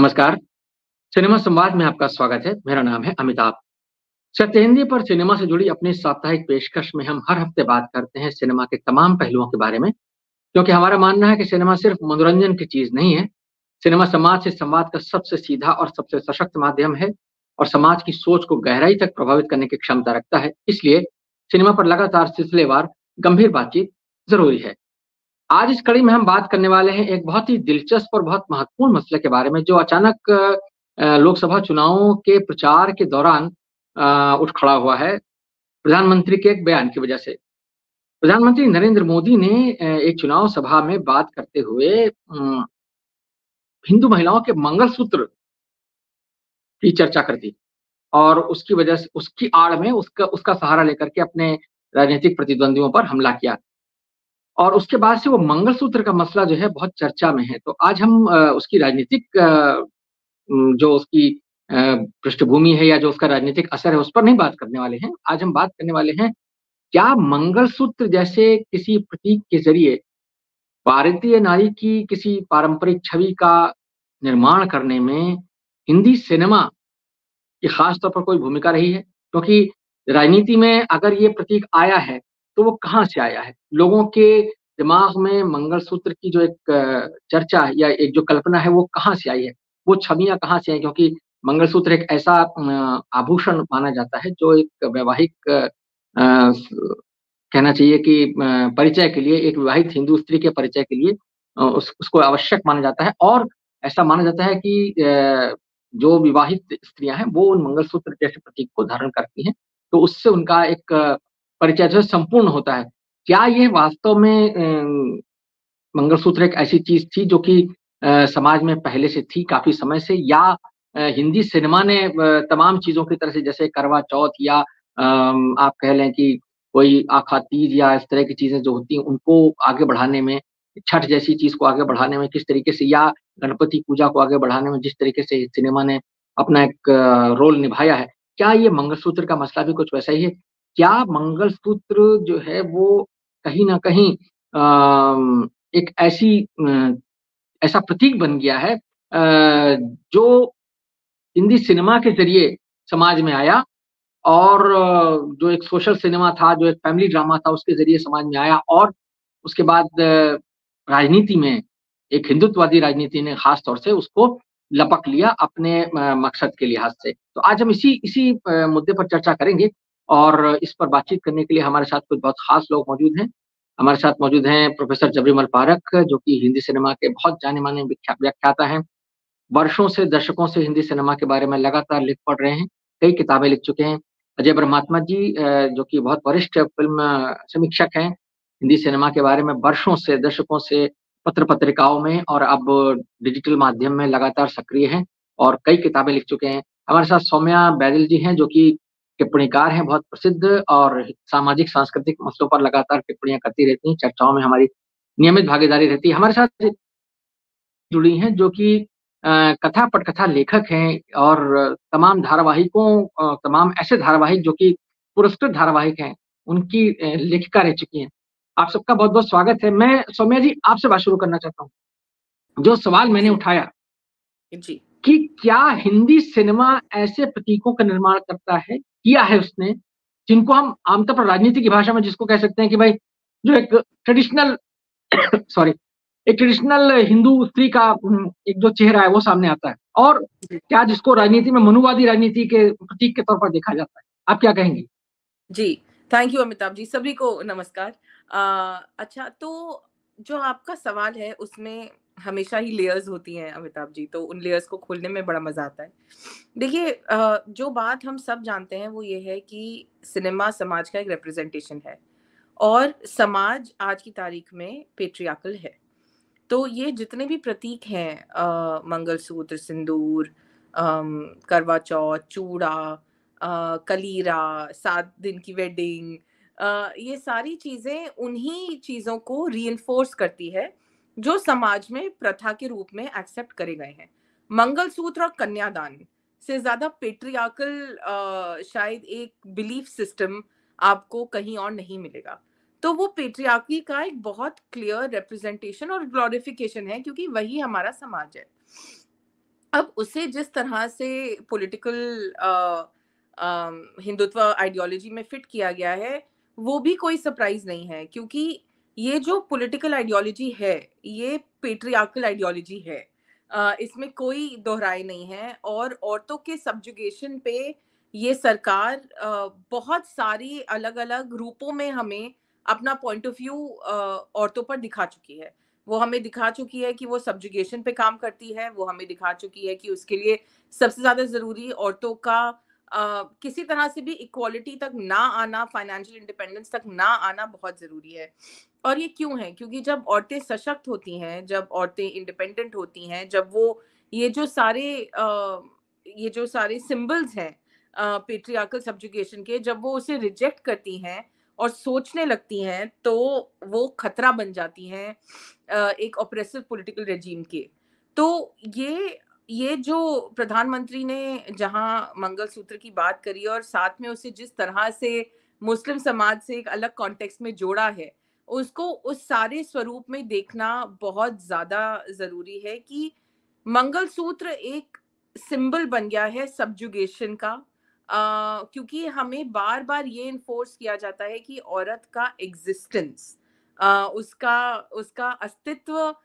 नमस्कार। सिनेमा संवाद में आपका स्वागत है। मेरा नाम है अमिताभ। सत्य हिंदी पर सिनेमा से जुड़ी अपनी साप्ताहिक पेशकश में हम हर हफ्ते बात करते हैं सिनेमा के तमाम पहलुओं के बारे में, क्योंकि हमारा मानना है कि सिनेमा सिर्फ मनोरंजन की चीज़ नहीं है। सिनेमा समाज से संवाद का सबसे सीधा और सबसे सशक्त माध्यम है और समाज की सोच को गहराई तक प्रभावित करने की क्षमता रखता है। इसलिए सिनेमा पर लगातार सिलसिलेवार गंभीर बातचीत ज़रूरी है। आज इस कड़ी में हम बात करने वाले हैं एक बहुत ही दिलचस्प और बहुत महत्वपूर्ण मसले के बारे में, जो अचानक लोकसभा चुनावों के प्रचार के दौरान उठ खड़ा हुआ है, प्रधानमंत्री के एक बयान की वजह से। प्रधानमंत्री नरेंद्र मोदी ने एक चुनाव सभा में बात करते हुए हिंदू महिलाओं के मंगलसूत्र की चर्चा कर दी और उसकी वजह से उसकी आड़ में उसका सहारा लेकर के अपने राजनीतिक प्रतिद्वंदियों पर हमला किया। और उसके बाद से वो मंगलसूत्र का मसला जो है बहुत चर्चा में है। तो आज हम उसकी राजनीतिक जो उसकी पृष्ठभूमि है या जो उसका राजनीतिक असर है उस पर नहीं बात करने वाले हैं। आज हम बात करने वाले हैं, क्या मंगलसूत्र जैसे किसी प्रतीक के ज़रिए भारतीय नारी की किसी पारंपरिक छवि का निर्माण करने में हिंदी सिनेमा की ख़ास तौर पर कोई भूमिका रही है? क्योंकि राजनीति में अगर ये प्रतीक आया है, तो वो कहाँ से आया है? लोगों के दिमाग में मंगलसूत्र की जो एक चर्चा या एक जो कल्पना है, वो कहाँ से आई है? वो छवियाँ कहाँ से आई? क्योंकि मंगलसूत्र एक ऐसा आभूषण माना जाता है, जो एक वैवाहिक स कहना चाहिए कि परिचय के लिए, एक विवाहित हिंदू स्त्री के परिचय के लिए उसको आवश्यक माना जाता है और ऐसा माना जाता है कि जो विवाहित स्त्रियाँ हैं, वो उन मंगलसूत्र जैसे प्रतीक को धारण करती हैं, तो उससे उनका एक परिचय जो है संपूर्ण होता है। क्या ये वास्तव में मंगलसूत्र एक ऐसी चीज़ थी जो कि समाज में पहले से थी काफ़ी समय से, या हिंदी सिनेमा ने तमाम चीज़ों की तरह से जैसे करवा चौथ या आप कह लें कि कोई आखा तीज या इस तरह की चीज़ें जो होती हैं, उनको आगे बढ़ाने में, छठ जैसी चीज़ को आगे बढ़ाने में किस तरीके से, या गणपति पूजा को आगे बढ़ाने में जिस तरीके से सिनेमा ने अपना एक रोल निभाया है, क्या ये मंगलसूत्र का मसला भी कुछ वैसा ही है? क्या मंगलसूत्र जो है वो कहीं न कहीं एक ऐसा प्रतीक बन गया है जो हिंदी सिनेमा के ज़रिए समाज में आया और जो एक सोशल सिनेमा था, जो एक फैमिली ड्रामा था, उसके ज़रिए समाज में आया और उसके बाद राजनीति में, एक हिंदुत्ववादी राजनीति ने ख़ास तौर से उसको लपक लिया अपने मकसद के लिहाज़ से। तो आज हम इसी इसी मुद्दे पर चर्चा करेंगे और इस पर बातचीत करने के लिए हमारे साथ कुछ बहुत ख़ास लोग मौजूद हैं। हमारे साथ मौजूद हैं प्रोफ़ेसर जबरीमल पारख, जो कि हिंदी सिनेमा के बहुत जाने-माने व्याख्याता हैं। वर्षों से, दशकों से हिंदी सिनेमा के बारे में लगातार लिख पढ़ रहे हैं, कई किताबें लिख चुके हैं। अजय ब्रह्मात्मा जी जो कि बहुत वरिष्ठ फ़िल्म समीक्षक हैं, हिंदी सिनेमा के बारे में वर्षों से, दशकों से पत्र-पत्रिकाओं में और अब डिजिटल माध्यम में लगातार सक्रिय हैं और कई किताबें लिख चुके हैं। हमारे साथ सौम्या बैदल जी हैं, जो कि टिप्पणीकार हैं, बहुत प्रसिद्ध और सामाजिक सांस्कृतिक मसलों पर लगातार टिप्पणियाँ करती रहती हैं, चर्चाओं में हमारी नियमित भागीदारी रहती है। हमारे साथ जुड़ी हैं, जो कि कथा पटकथा लेखक हैं और तमाम धारावाहिकों तमाम ऐसे धारावाहिक जो कि पुरस्कृत धारावाहिक हैं, उनकी लेखिका रह चुकी हैं। आप सबका बहुत-बहुत स्वागत है। मैं सौम्या जी आपसे बात शुरू करना चाहता हूँ। जो सवाल मैंने जी, उठाया जी, कि क्या हिंदी सिनेमा ऐसे प्रतीकों का निर्माण करता है, किया है उसने, जिनको हम आमतौर पर राजनीति की भाषा में जिसको कह सकते हैं कि भाई जो एक ट्रेडिशनल सॉरी एक ट्रेडिशनल हिंदू स्त्री का एक जो चेहरा है वो सामने आता है, और जी, क्या जिसको राजनीति में मनुवादी राजनीति के प्रतीक के तौर पर देखा जाता है। आप क्या कहेंगी? जी। थैंक यू अमिताभ जी, सभी को नमस्कार। अच्छा, तो जो आपका सवाल है उसमें हमेशा ही लेयर्स होती हैं अमिताभ जी, तो उन लेयर्स को खोलने में बड़ा मज़ा आता है। देखिए, जो बात हम सब जानते हैं वो ये है कि सिनेमा समाज का एक रिप्रेजेंटेशन है और समाज आज की तारीख में पैट्रियार्कल है। तो ये जितने भी प्रतीक हैं, मंगलसूत्र, सिंदूर, करवा चौथ, चूड़ा, कलीरा, 7 दिन की वेडिंग, ये सारी चीज़ें उन्हीं चीज़ों को रीइन्फोर्स करती है, जो समाज में प्रथा के रूप में एक्सेप्ट करे गए हैं। मंगलसूत्र और कन्यादान से ज़्यादा पैट्रियार्कल शायद एक बिलीफ सिस्टम आपको कहीं और नहीं मिलेगा। तो वो पैट्रियार्की का एक बहुत क्लियर रिप्रेजेंटेशन और ग्लोरिफिकेशन है, क्योंकि वही हमारा समाज है। अब उसे जिस तरह से पॉलिटिकल हिंदुत्व आइडियोलॉजी में फिट किया गया है, वो भी कोई सरप्राइज नहीं है, क्योंकि ये जो पॉलिटिकल आइडियोलॉजी है, ये पेट्रियार्कल आइडियोलॉजी है। इसमें कोई दोहराई नहीं है, और औरतों के सब्जुगेशन पे ये सरकार बहुत सारी अलग-अलग रूपों में हमें अपना पॉइंट ऑफ व्यू औरतों पर दिखा चुकी है। वो हमें दिखा चुकी है कि वो सब्जुगेशन पे काम करती है, वो हमें दिखा चुकी है कि उसके लिए सबसे ज़्यादा ज़रूरी औरतों का किसी तरह से भी इक्वालिटी तक ना आना, फाइनेंशियल इंडिपेंडेंस तक ना आना बहुत ज़रूरी है। और ये क्यों है? क्योंकि जब औरतें सशक्त होती हैं, जब औरतें इंडिपेंडेंट होती हैं, जब वो ये जो सारे सिंबल्स हैं पैट्रियार्कल सब्जुगेशन के, जब वो उसे रिजेक्ट करती हैं और सोचने लगती हैं, तो वो खतरा बन जाती हैं एक ऑप्रेसिव पॉलिटिकल रेजीम के। तो ये जो प्रधानमंत्री ने जहाँ मंगलसूत्र की बात करी और साथ में उसे जिस तरह से मुस्लिम समाज से एक अलग कॉन्टेक्स्ट में जोड़ा है, उसको उस सारे स्वरूप में देखना बहुत ज़्यादा ज़रूरी है कि मंगलसूत्र एक सिंबल बन गया है सब्जुगेशन का। क्योंकि हमें बार-बार ये एनफोर्स किया जाता है कि औरत का एग्जिस्टेंस, उसका उसका अस्तित्व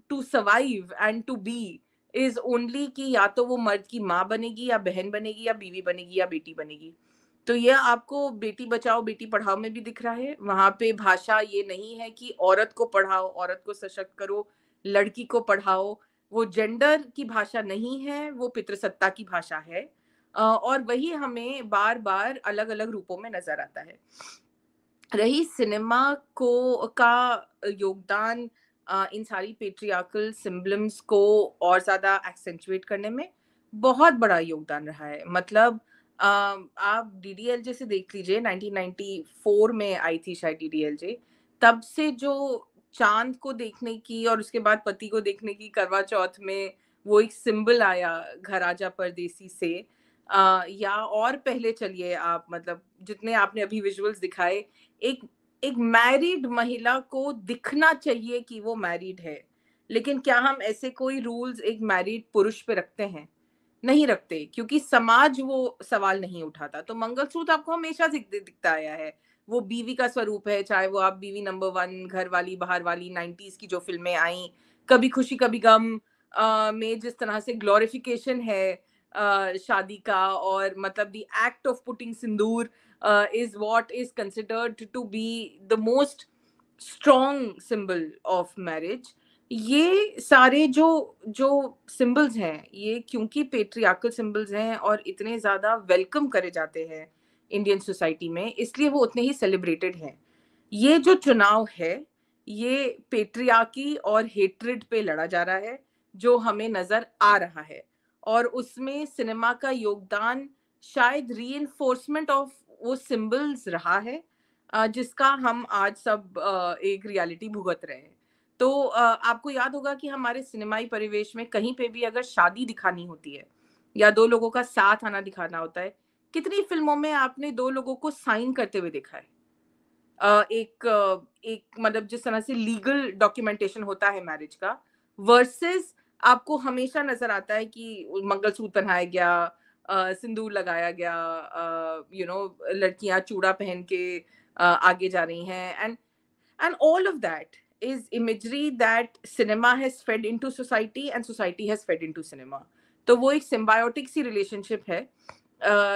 to survive and to be is only कि या तो वो मर्द की माँ बनेगी, या बहन बनेगी, या बीवी बनेगी, या बेटी बनेगी। तो ये आपको बेटी बचाओ बेटी पढ़ाओ में भी दिख रहा है। वहां पे भाषा ये नहीं है कि औरत को पढ़ाओ, औरत को सशक्त करो, लड़की को पढ़ाओ। वो जेंडर की भाषा नहीं है, वो पितृसत्ता की भाषा है। और वही हमें बार बार अलग अलग रूपों में नजर आता है। रही सिनेमा को का योगदान इन सारी पेट्रियार्कल सिम्बलम्स को और ज्यादा एक्सेंचुएट करने में, बहुत बड़ा योगदान रहा है। मतलब आप डीडीएलजे से देख लीजिए, 1994 में आई थी शायद डीडीएलजे। तब से जो चांद को देखने की और उसके बाद पति को देखने की करवा चौथ में वो एक सिंबल आया घर आजा परदेसी से, या और पहले चलिए आप, मतलब जितने आपने अभी विजुअल्स दिखाए, एक एक मैरिड महिला को दिखना चाहिए कि वो मैरिड है। लेकिन क्या हम ऐसे कोई रूल्स एक मैरिड पुरुष पे रखते हैं? नहीं रखते, क्योंकि समाज वो सवाल नहीं उठाता। तो मंगलसूत्र आपको हमेशा दिखता आया है। वो बीवी का स्वरूप है, चाहे वो आप बीवी नंबर 1, घर वाली, बाहर वाली, 90s की जो फिल्में आई, कभी खुशी कभी गम में जिस तरह से ग्लोरिफिकेशन है शादी का, और मतलब the act of putting Sindoor is what is considered to be the most strong symbol of marriage। ये सारे जो जो सिंबल्स हैं, ये क्योंकि पेट्रियार्कल सिंबल्स हैं और इतने ज्यादा वेलकम करे जाते हैं इंडियन सोसाइटी में, इसलिए वो उतने ही सेलिब्रेटेड हैं। ये जो चुनाव है, ये पेट्रियार्की और हेट्रेड पे लड़ा जा रहा है, जो हमें नजर आ रहा है। और उसमें सिनेमा का योगदान शायद रीइंफोर्समेंट ऑफ वो सिंबल्स रहा है, जिसका हम आज सब एक रियलिटी भुगत रहे हैं। तो आपको याद होगा कि हमारे सिनेमाई परिवेश में कहीं पे भी अगर शादी दिखानी होती है या दो लोगों का साथ आना दिखाना होता है, कितनी फिल्मों में आपने दो लोगों को साइन करते हुए देखा है? एक मतलब जिस तरह से लीगल डॉक्यूमेंटेशन होता है मैरिज का, वर्सेस आपको हमेशा नजर आता है कि मंगलसूत्र पहनाया गया, सिंदूर लगाया गया, लड़कियां चूड़ा पहन के आगे जा रही हैं, and all of that is imagery that cinema has fed into society and society has fed into cinema। तो वो एक symbiotic सी relationship है,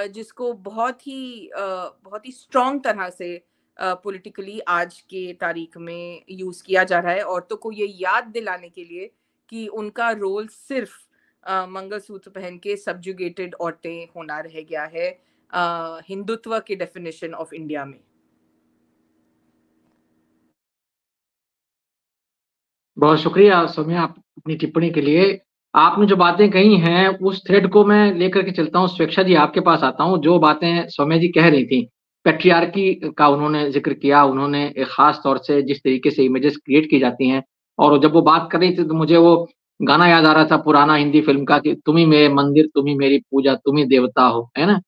जिसको बहुत ही स्ट्रॉन्ग तरह से पॉलिटिकली आज के तारीख में यूज किया जा रहा है, औरतों को ये याद दिलाने के लिए कि उनका रोल सिर्फ मंगलसूत्र पहन के सब्जुगेटेड औरतें होना रह गया है हिंदुत्व के डेफिनेशन ऑफ इंडिया में। बहुत शुक्रिया सौम्या आप अपनी टिप्पणी के लिए। आपने जो बातें कही हैं उस थ्रेड को मैं लेकर के चलता हूँ। स्वेच्छा जी आपके पास आता हूँ। जो बातें सौम्या जी कह रही थी, पैट्रियार्की का उन्होंने जिक्र किया, उन्होंने एक खास तौर से जिस तरीके से इमेजेस क्रिएट की जाती हैं, और जब वो बात कर रही थी तो मुझे वो गाना याद आ रहा था पुराना हिंदी फिल्म का कि तुम ही मेरे मंदिर, तुम ही मेरी पूजा, तुम ही देवता हो, है ना?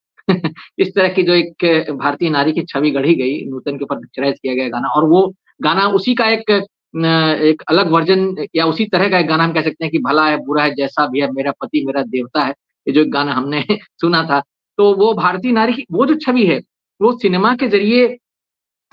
इस तरह की जो एक भारतीय नारी की छवि गढ़ी गई, नूतन के ऊपर पिक्चराइज किया गया गाना, और वो गाना उसी का एक एक अलग वर्जन या उसी तरह का एक गाना हम कह सकते हैं कि भला है बुरा है जैसा भी है मेरा पति मेरा देवता है, ये जो एक गाना हमने सुना था। तो वो भारतीय नारी की वो जो छवि है, वो सिनेमा के ज़रिए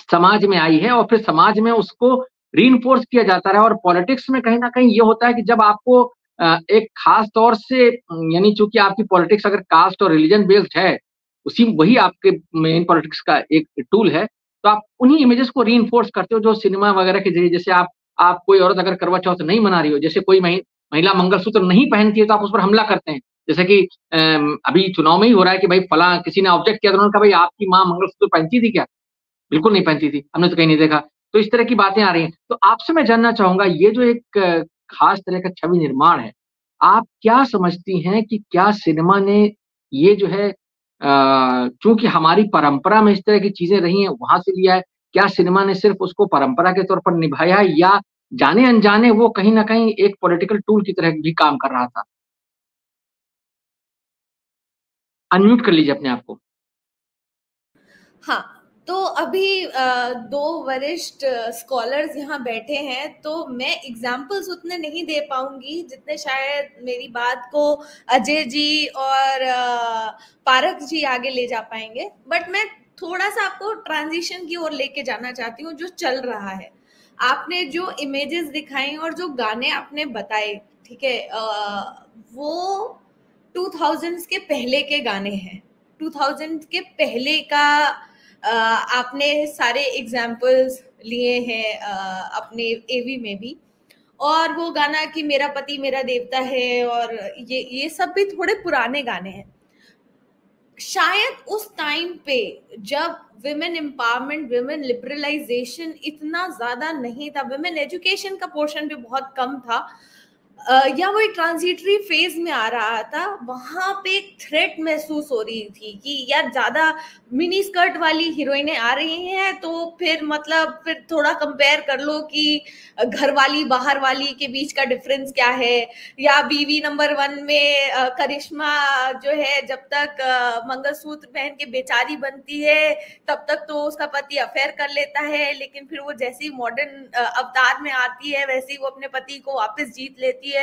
समाज में आई है और फिर समाज में उसको रीइन्फोर्स किया जाता रहा और पॉलिटिक्स में कहीं न कहीं ये होता है कि जब आपको एक ख़ास तौर से यानी चूँकि आपकी पॉलिटिक्स अगर कास्ट और रिलिजन बेस्ड है, उसी वही आपके मेन पॉलिटिक्स का एक टूल है, तो आप उन्हीं इमेजेस को रीइन्फोर्स करते हो जो सिनेमा वगैरह के ज़रिए जैसे आप कोई औरत अगर करवा चौथ नहीं मना रही हो, जैसे कोई महिला मंगलसूत्र नहीं पहनती है तो आप उस पर हमला करते हैं। जैसे कि अभी चुनाव में ही हो रहा है कि भाई फलाँ किसी ने ऑब्जेक्ट किया तो उन्होंने कहा भाई आपकी माँ मंगलसूत्र पहनती थी क्या? बिल्कुल नहीं पहनती थी, हमने तो कहीं नहीं देखा। तो इस तरह की बातें आ रही हैं। तो आपसे मैं जानना चाहूँगा ये जो एक ख़ास तरह का छवि निर्माण है, आप क्या समझती हैं कि क्या सिनेमा ने ये जो है चूँकि हमारी परंपरा में इस तरह की चीज़ें रही हैं, वहाँ से लिया है? क्या सिनेमा ने सिर्फ़ उसको परंपरा के तौर पर निभाया है या जाने-अनजाने वो कहीं न कहीं एक पॉलिटिकल टूल की तरह भी काम कर रहा था? अनम्यूट कर लीजिए अपने आप को। हाँ, तो अभी 2 वरिष्ठ स्कॉलर्स यहाँ बैठे हैं, तो मैं एग्ज़ाम्पल्स उतने नहीं दे पाऊँगी, जितने शायद मेरी बात को अजय जी और पारख जी आगे ले जा पाएँगे। बट मैं थोड़ा-सा आपको ट्रांज़िशन की ओर लेके जाना चाहती हूँ, जो चल रहा है। आपने जो इमेजेस दिखाई और जो गाने आपने बताए, ठीक है? वो 2000s के पहले के गाने हैं। 2000 के पहले का आपने सारे एग्जाम्पल्स लिए हैं अपने एवी में भी, और वो गाना कि मेरा पति मेरा देवता है, और ये सब भी थोड़े पुराने गाने हैं। शायद उस टाइम पे जब विमेन एम्पावरमेंट, विमेन लिबरलाइजेशन इतना ज्यादा नहीं था, विमेन एजुकेशन का पोर्शन भी बहुत कम था, या वो एक ट्रांजिटरी फेज में आ रहा था, वहां पे एक थ्रेट महसूस हो रही थी कि यार ज्यादा मिनी स्कर्ट वाली हीरोइनें आ रही हैं, तो फिर मतलब फिर थोड़ा कंपेयर कर लो कि घर वाली बाहर वाली के बीच का डिफरेंस क्या है। या बीवी नंबर 1 में करिश्मा जो है जब तक मंगलसूत्र पहन के बेचारी बनती है, तब तक तो उसका पति अफेयर कर लेता है, लेकिन फिर वो जैसी मॉडर्न अवतार में आती है वैसे ही वो अपने पति को वापस जीत लेती है।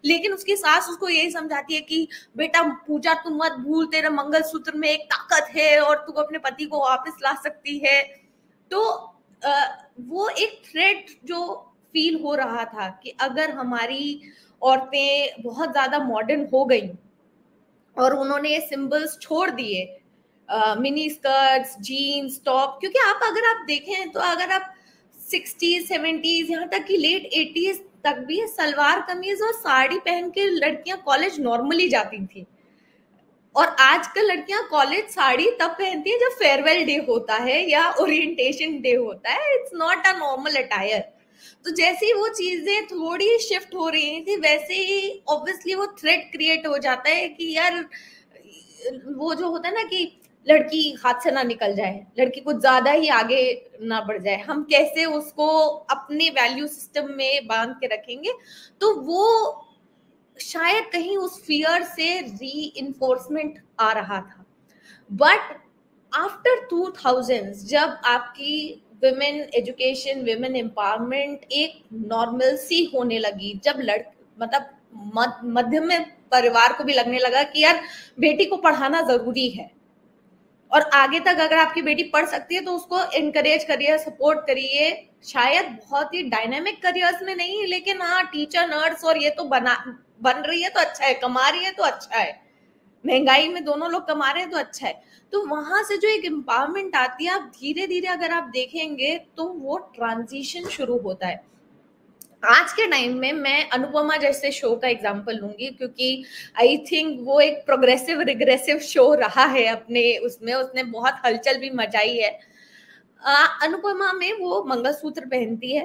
लेकिन उसकी सास उसको यही समझाती है कि बेटा पूजा तू मत भूल, तेरे मंगलसूत्र में एक ताकत है और तू अपने पति को वापस ला सकती है। तो वो एक थ्रेट जो फील हो रहा था कि अगर हमारी औरतें बहुत ज्यादा मॉडर्न हो गई और उन्होंने ये सिंबल्स छोड़ दिए, मिनी स्कर्ट्स, जीन्स, टॉप, क्योंकि अगर आप देखें तो अगर आप 60s 70s यहाँ तक कि लेट 80s तक भी सलवार कमीज और साड़ी पहन के लड़कियां कॉलेज नॉर्मली जाती थी, और आजकल लड़कियां कॉलेज साड़ी तब पहनती है जब फेयरवेल डे होता है या ओरिएंटेशन डे होता है। It's not a normal attire. तो जैसे ही वो चीजें थोड़ी शिफ्ट हो रही थी, वैसे ही ऑब्वियसली वो थ्रेट क्रिएट हो जाता है कि यार वो जो होता है ना कि लड़की हाथ से ना निकल जाए, लड़की कुछ ज्यादा ही आगे ना बढ़ जाए, हम कैसे उसको अपने वैल्यू सिस्टम में बांध के रखेंगे। तो वो शायद कहीं उस फियर से री इन्फोर्समेंट आ रहा था। बट आफ्टर 2000s जब आपकी विमेन एजुकेशन, विमेन एम्पावरमेंट एक नॉर्मल सी होने लगी, जब मतलब मध्यम परिवार को भी लगने लगा कि यार बेटी को पढ़ाना जरूरी है, और आगे तक अगर आपकी बेटी पढ़ सकती है तो उसको एनकरेज करिए, सपोर्ट करिए। शायद बहुत ही डायनामिक करियर्स में नहीं, लेकिन हाँ टीचर, नर्स और ये तो बन रही है तो अच्छा है, कमा रही है तो अच्छा है, महंगाई में दोनों लोग कमा रहे हैं तो अच्छा है। तो वहां से जो एक एम्पावरमेंट आती है, आप धीरे धीरे अगर आप देखेंगे तो वो ट्रांजिशन शुरू होता है। आज के टाइम में मैं अनुपमा जैसे शो का एग्जांपल लूंगी, क्योंकि आई थिंक वो एक प्रोग्रेसिव रिग्रेसिव शो रहा है अपने उसमें, उसने बहुत हलचल भी मचाई है। अनुपमा में वो मंगलसूत्र पहनती है,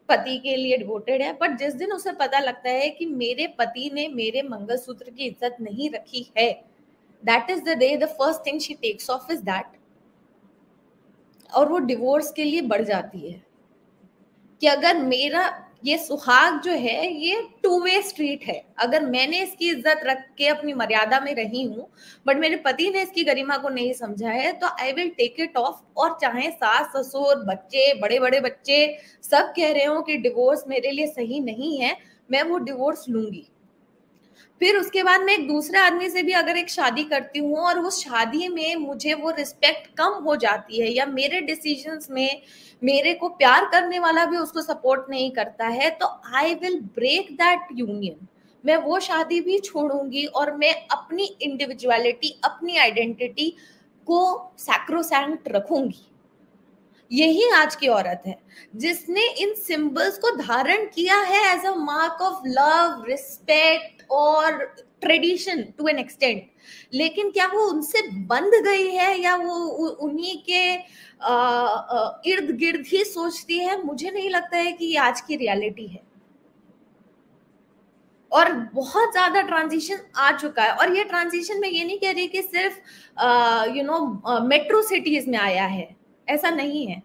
पति के लिए डिवोटेड है, बट जिस दिन उसे पता लगता है कि मेरे पति ने मेरे मंगलसूत्र की इज्जत नहीं रखी है, that is the day the first thing she takes off is that, और वो डिवोर्स के लिए बढ़ जाती है कि अगर मेरा ये सुहाग जो है ये टू वे स्ट्रीट है। अगर मैंने इसकी इज्जत रख के अपनी मर्यादा में रही हूँ, बट मेरे पति ने इसकी गरिमा को नहीं समझा है, तो I will take it off. और चाहे सास ससुर बच्चे बड़े बड़े बच्चे सब कह रहे हो कि डिवोर्स मेरे लिए सही नहीं है, मैं वो डिवोर्स लूंगी। फिर उसके बाद मैं एक दूसरे आदमी से भी अगर एक शादी करती हूँ और उस शादी में मुझे वो रिस्पेक्ट कम हो जाती है, या मेरे डिसीजंस में मेरे को प्यार करने वाला भी उसको सपोर्ट नहीं करता है, तो I will break that union. मैं वो शादी भी छोड़ूंगी और मैं अपनी इंडिविजुअलिटी, अपनी आइडेंटिटी को सैक्रोसैंक्ट रखूंगी। यही आज की औरत है जिसने इन सिंबल्स को धारण किया है as a mark of love, respect और ट्रेडिशन टू एन एक्सटेंट। लेकिन क्या वो उनसे बंध गई है या वो उन्हीं के इर्द गिर्द ही सोचती है? मुझे नहीं लगता है कि ये आज की रियलिटी है। और बहुत ज्यादा ट्रांजिशन आ चुका है। और ये ट्रांजिशन मैं ये नहीं कह रही कि सिर्फ मेट्रो सिटीज में आया है, ऐसा नहीं है।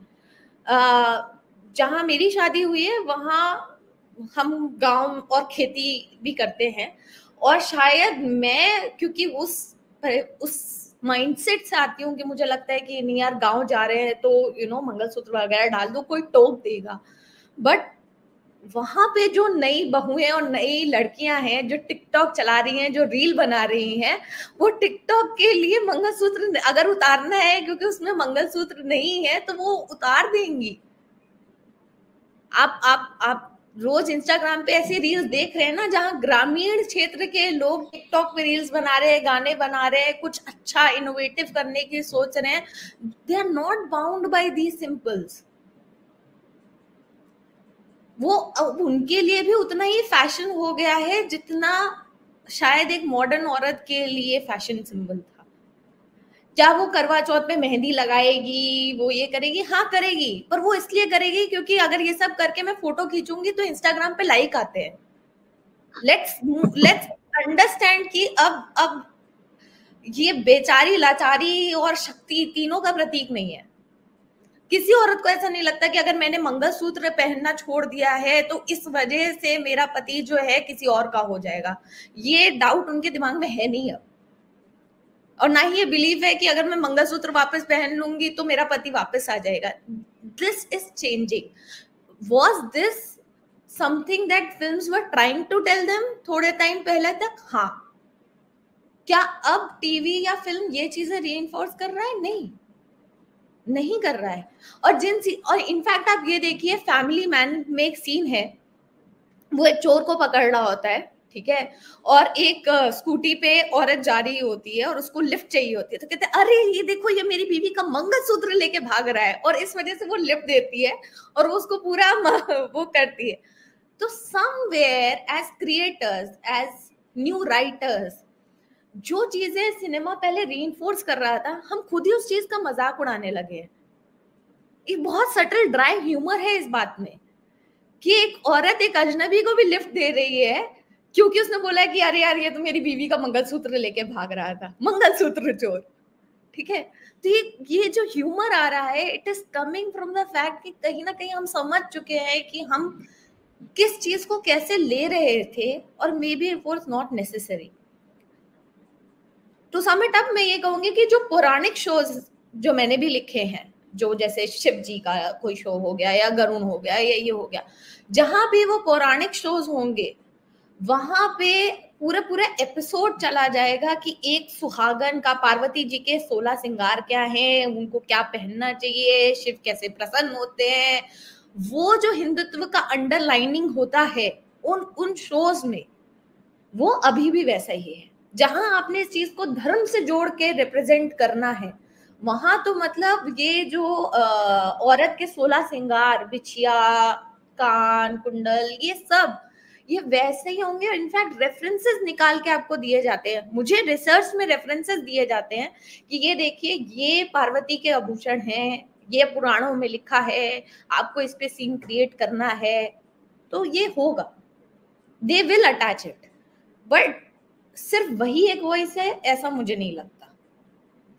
जहां मेरी शादी हुई है वहां हम गांव और खेती भी करते हैं, और शायद मैं क्योंकि उस माइंडसेट से आती हूँ कि मुझे लगता है कि नहीं यार, गांव जा रहे हैं तो मंगलसूत्र वगैरह डाल दो, कोई टोक देगा। बट वहां पे जो नई बहुएं और नई लड़कियां हैं जो टिकटॉक चला रही हैं, जो रील बना रही हैं, वो टिकटॉक के लिए मंगलसूत्र अगर उतारना है क्योंकि उसमें मंगलसूत्र नहीं है तो वो उतार देंगी। आप रोज इंस्टाग्राम पे ऐसी रील्स देख रहे हैं ना, जहां ग्रामीण क्षेत्र के लोग टिकटॉक पे रील्स बना रहे हैं, गाने बना रहे हैं, कुछ अच्छा इनोवेटिव करने की सोच रहे हैं। They are not bound by these symbols. वो उनके लिए भी उतना ही फैशन हो गया है जितना शायद एक मॉडर्न औरत के लिए फैशन सिंबल था। क्या वो करवा चौथ पे मेहंदी लगाएगी, वो ये करेगी? हाँ करेगी, पर वो इसलिए करेगी क्योंकि अगर ये सब करके मैं फोटो खींचूंगी तो इंस्टाग्राम पे लाइक आते हैं। लेट्स अंडरस्टैंड कि अब ये बेचारी, लाचारी और शक्ति तीनों का प्रतीक नहीं है। किसी औरत को ऐसा नहीं लगता कि अगर मैंने मंगलसूत्र पहनना छोड़ दिया है तो इस वजह से मेरा पति जो है किसी और का हो जाएगा। ये डाउट उनके दिमाग में है नहीं अब। और ना ही ये बिलीव है कि अगर मैं मंगलसूत्र वापस पहन लूंगी तो मेरा पति वापस आ जाएगा। This is changing. Was this something that films were trying to tell them थोड़े टाइम पहले तक? हाँ। क्या अब टीवी या फिल्म ये चीजें रीइंफोर्स कर रहा है? नहीं कर रहा है। और इनफैक्ट आप ये देखिए, फैमिली मैन में एक सीन है, वो एक चोर को पकड़ रहा होता है, ठीक है, और एक स्कूटी पे औरत जा रही होती है और उसको लिफ्ट चाहिए होती है, तो कहते हैं अरे ये देखो, ये मेरी बीवी का मंगलसूत्र लेके भाग रहा है, और इस वजह से वो लिफ्ट देती है और वो उसको पूरा वो करती है। तो somewhere as creators, as new writers, जो चीजें सिनेमा पहले रीइंफोर्स कर रहा था, हम खुद ही उस चीज का मजाक उड़ाने लगे हैं। एक बहुत सटल ड्राई ह्यूमर है इस बात में कि एक औरत एक अजनबी को भी लिफ्ट दे रही है क्योंकि उसने बोला है कि अरे यार, ये तो मेरी बीवी का मंगलसूत्र लेके भाग रहा था, मंगलसूत्र चोर। ठीक है, तो ये जो ह्यूमर आ रहा है, it is coming from the fact कि कहीं ना कहीं हम समझ चुके हैं कि हम किस चीज को कैसे ले रहे थे, और may be it was not necessary. तो सम इट अप मैं ये कहूंगी कि जो पौराणिक शोज जो मैंने भी लिखे हैं, जो जैसे शिव जी का कोई शो हो गया या गरुण हो गया या ये हो गया, जहां भी वो पौराणिक शोज होंगे वहां पे पूरा एपिसोड चला जाएगा कि एक सुहागन का, पार्वती जी के 16 श्रृंगार क्या हैं, उनको क्या पहनना चाहिए, शिव कैसे प्रसन्न होते हैं। वो जो हिंदुत्व का अंडरलाइनिंग होता है उन शोज में, वो अभी भी वैसा ही है। जहां आपने इस चीज को धर्म से जोड़ के रिप्रेजेंट करना है, वहां तो मतलब ये जो औरत के 16 श्रृंगार, बिछिया, कान, कुंडल, ये सब ये वैसे ही होंगे। इनफैक्ट रेफरेंसेस निकाल के आपको दिए जाते हैं, मुझे रिसर्च में रेफरेंसेस दिए जाते हैं कि ये देखिए, ये पार्वती के आभूषण हैं, ये पुराणों में लिखा है, आपको इस पे सीन क्रिएट करना है, तो ये होगा, they will attach it. But सिर्फ वही एक वॉइस है ऐसा मुझे नहीं लगता।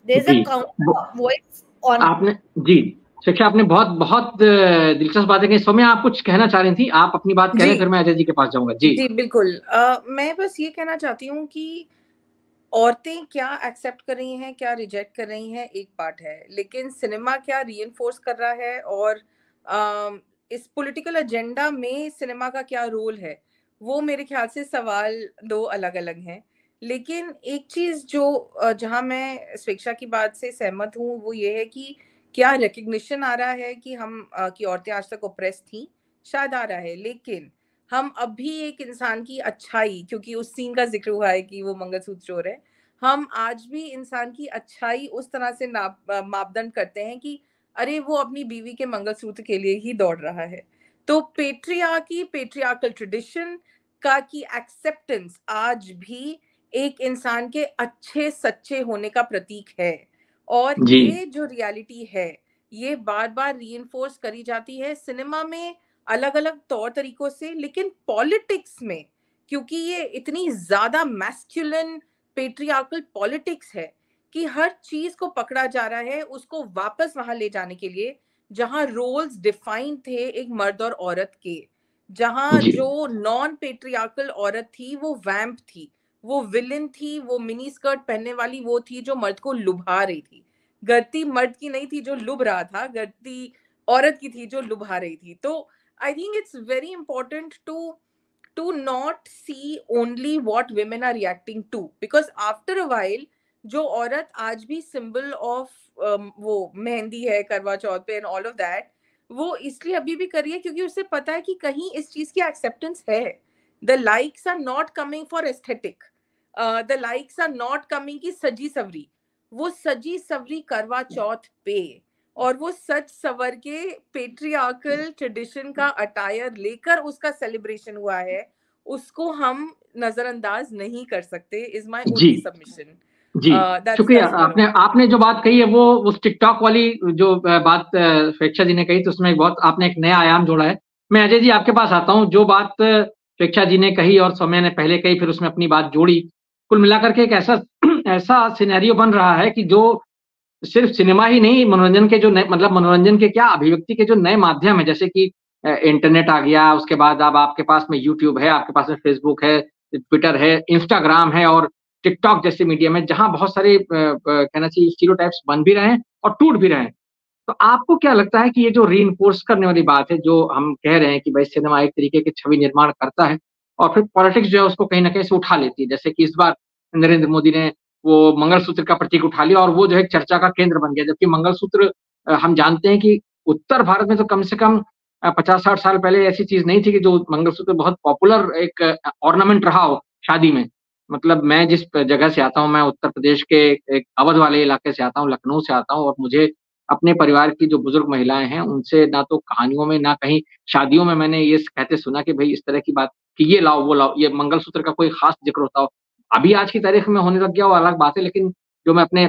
There is a counter voice on. आपने जी शिक्षा, आपने बहुत बहुत दिलचस्प बातें कही। सौम्या, आप कुछ कहना चाह रही थी, आप अपनी बात कह रहे, फिर मैं अजय जी के पास जाऊंगा। जी जी बिल्कुल। मैं बस ये कहना चाहती हूँ कि औरतें क्या एक्सेप्ट कर रही हैं, क्या रिजेक्ट कर रही हैं, एक पार्ट है, लेकिन सिनेमा क्या रीइंफोर्स कर रहा है और इस पॉलिटिकल एजेंडा में सिनेमा का क्या रोल है, वो मेरे ख्याल से सवाल दो अलग अलग हैं। लेकिन एक चीज जो जहां मैं स्वेच्छा की बात से सहमत हूँ वो ये है कि क्या रिकग्निशन आ रहा है कि कि औरतें आज तक ओप्रेस थी, शायद आ रहा है, लेकिन हम अब भी एक इंसान की अच्छाई, क्योंकि उस सीन का जिक्र हुआ है कि वो मंगलसूत्र चोर है, हम आज भी इंसान की अच्छाई उस तरह से मापदंड करते हैं कि अरे वो अपनी बीवी के मंगलसूत्र के लिए ही दौड़ रहा है। तो पेट्रियार्कल ट्रेडिशन का की एक्सेप्टेंस आज भी एक इंसान के अच्छे सच्चे होने का प्रतीक है, और जी ये जो रियलिटी है ये बार बार रीइंफोर्स करी जाती है सिनेमा में अलग अलग तौर तरीकों से, लेकिन पॉलिटिक्स में क्योंकि ये इतनी ज्यादा मैस्कुलिन पेट्रियार्कल पॉलिटिक्स है कि हर चीज को पकड़ा जा रहा है उसको वापस वहां ले जाने के लिए जहां रोल्स डिफाइंड थे एक मर्द और औरत के, जहां जी जो नॉन पेट्रियार्कल औरत थी वो वैम्प थी, वो विलन थी, वो मिनी स्कर्ट पहनने वाली वो थी जो मर्द को लुभा रही थी। गलती मर्द की नहीं थी जो लुभ रहा था, गलती औरत की थी जो लुभा रही थी। तो I think it's very important to not see only what women are reacting to, because after a while जो औरत आज भी symbol of वो मेहंदी है करवा चौथ पे and all of that, वो इसलिए अभी भी कर रही है क्योंकि उसे पता है कि कहीं इस चीज की acceptance है। The likes are not coming for aesthetic, the likes are not coming की सजी सवरी, वो सजी सवरी करवा चौथ पे और वो सच सवर के पेट्रियार्कल ट्रेडिशन का अटायर लेकर उसका सेलिब्रेशन हुआ है, उसको हम नजरअंदाज नहीं कर सकते, इज माय जी ओनली सबमिशन। जी, शुक्रिया। आपने आपने जो बात कही है वो उस टिकटॉक वाली जो बात स्वेच्छा जी ने कही, तो उसमें बहुत आपने एक नया आयाम जोड़ा है। मैं अजय जी आपके पास आता हूँ। जो बात स्वेच्छा जी ने कही और सौम्या ने पहले कही, फिर उसमें अपनी बात जोड़ी, कुल मिलाकर के एक ऐसा ऐसा सिनेरियो बन रहा है कि जो सिर्फ सिनेमा ही नहीं, मनोरंजन के जो नए, मतलब मनोरंजन के क्या, अभिव्यक्ति के जो नए माध्यम है, जैसे कि इंटरनेट आ गया, उसके बाद अब आपके पास में यूट्यूब है, आपके पास में फेसबुक है, ट्विटर है, इंस्टाग्राम है और टिकटॉक जैसे मीडियम है, जहां बहुत सारे कहना चाहिए स्टीरियोटाइप्स बन भी रहे हैं और टूट भी रहे हैं। तो आपको क्या लगता है कि ये जो रीइंफोर्स करने वाली बात है, जो हम कह रहे हैं कि भाई सिनेमा एक तरीके की छवि निर्माण करता है और फिर पॉलिटिक्स जो है उसको कहीं ना कहीं से उठा लेती है, जैसे कि इस बार नरेंद्र मोदी ने वो मंगलसूत्र का प्रतीक उठा लिया और वो जो है चर्चा का केंद्र बन गया, जबकि मंगलसूत्र हम जानते हैं कि उत्तर भारत में तो कम से कम 50-60 साल पहले ऐसी चीज नहीं थी कि जो मंगलसूत्र बहुत पॉपुलर एक ऑर्नामेंट रहा हो शादी में। मतलब मैं जिस जगह से आता हूँ, मैं उत्तर प्रदेश के एक अवध वाले इलाके से आता हूँ, लखनऊ से आता हूँ, और मुझे अपने परिवार की जो बुजुर्ग महिलाएं हैं उनसे ना तो कहानियों में ना कहीं शादियों में मैंने ये कहते सुना कि भाई इस तरह की बात कि ये लाओ वो लाओ, ये मंगलसूत्र का कोई खास जिक्र होता हो। अभी आज की तारीख में होने लग गया वो अलग बात है, लेकिन जो मैं अपने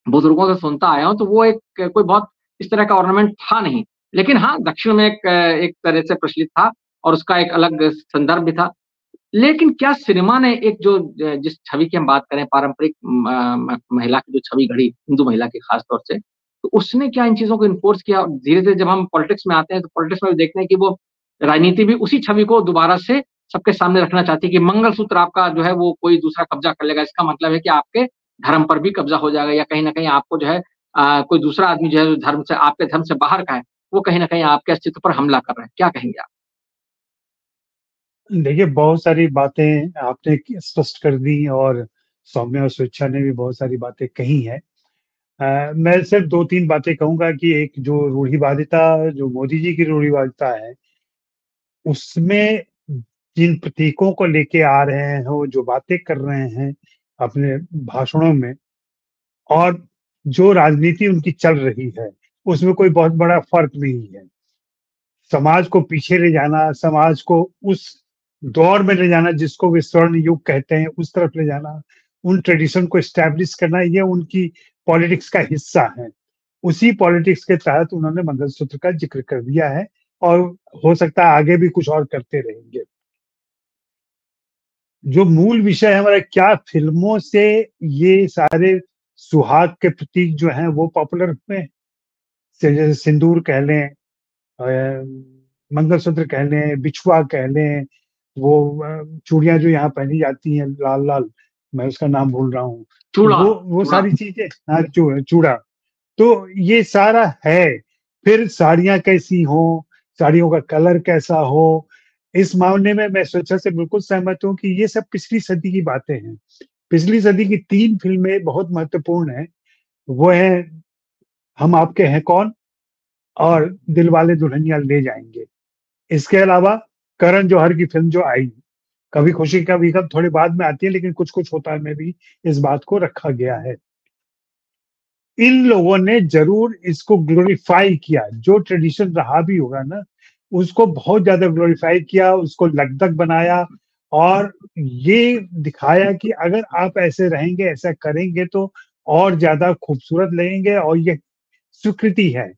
बुजुर्गों से सुनता आया हूँ तो वो एक कोई बहुत इस तरह का ऑर्नामेंट था नहीं। लेकिन हाँ, दक्षिण में एक तरह से प्रचलित था और उसका एक अलग संदर्भ भी था। लेकिन क्या सिनेमा ने एक जो जिस छवि की हम बात करें, पारंपरिक महिला की जो छवि घड़ी, हिंदू महिला की खास तौर से, तो उसने क्या इन चीजों को इन्फोर्स किया? धीरे-धीरे जब हम पॉलिटिक्स में आते हैं, तो पॉलिटिक्स में भी देखते हैं कि वो राजनीति भी उसी छवि को दोबारा से सबके सामने रखना चाहती है कि मंगलसूत्र आपका जो है वो कोई दूसरा कब्जा कर लेगा। इसका मतलब है कि आपके धर्म पर भी कब्जा हो जाएगा, या कहीं न कहीं आपको जो है कोई दूसरा आदमी जो है धर्म से, आपके धर्म से बाहर का है, वो कहीं न कहीं आपके अस्तित्व पर हमला कर रहा है। क्या कहेंगे आप? देखिए, बहुत सारी बातें आपने स्पष्ट कर दी और सौम्या और स्वेच्छा ने भी बहुत सारी बातें कही हैं। मैं सिर्फ 2-3 बातें कहूँगा कि एक जो रूढ़िवादिता, जो मोदी जी की रूढ़िवादिता है, उसमें जिन प्रतीकों को लेके आ रहे हैं, वो जो बातें कर रहे हैं अपने भाषणों में, और जो राजनीति उनकी चल रही है, उसमें कोई बहुत बड़ा फ़र्क नहीं है। समाज को पीछे ले जाना, समाज को उस दौर में ले जाना जिसको वे स्वर्ण युग कहते हैं, उस तरफ ले जाना, उन ट्रेडिशन को एस्टैब्लिश करना, ये उनकी पॉलिटिक्स का हिस्सा है। उसी पॉलिटिक्स के तहत उन्होंने मंगलसूत्र का ज़िक्र कर दिया है और हो सकता है आगे भी कुछ और करते रहेंगे। जो मूल विषय है हमारा, क्या फ़िल्मों से ये सारे सुहाग के प्रतीक जो हैं वो पॉपुलर हुए हैं? जैसे सिंदूर कह लें, मंगलसूत्र कह लें, बिछुआ कह लें, वो चूड़ियां जो यहाँ पहनी जाती हैं लाल लाल, मैं उसका नाम भूल रहा हूँ, चूड़ा वो चूड़ा सारी चीजें, हाँ चूड़ा, तो ये सारा है। फिर साड़ियां कैसी हो, साड़ियों का कलर कैसा हो, इस मामले में मैं स्वेच्छा से बिल्कुल सहमत हूँ कि ये सब पिछली सदी की बातें हैं। पिछली सदी की 3 फिल्में बहुत महत्वपूर्ण हैं। वो है हम आपके हैं कौन और दिलवाले दुल्हनिया ले जाएंगे। इसके अलावा करण जौहर की फिल्म जो आई, कभी खुशी कभी गम, थोड़ी बाद में आती है, लेकिन कुछ कुछ होता है में भी इस बात को रखा गया है। इन लोगों ने जरूर इसको ग्लोरीफाई किया, जो ट्रेडिशन रहा भी होगा ना, उसको बहुत ज्यादा ग्लोरीफाई किया, उसको लगदग बनाया और ये दिखाया कि अगर आप ऐसे रहेंगे, ऐसा करेंगे तो और ज्यादा खूबसूरत लगेंगे और ये स्वीकृति है,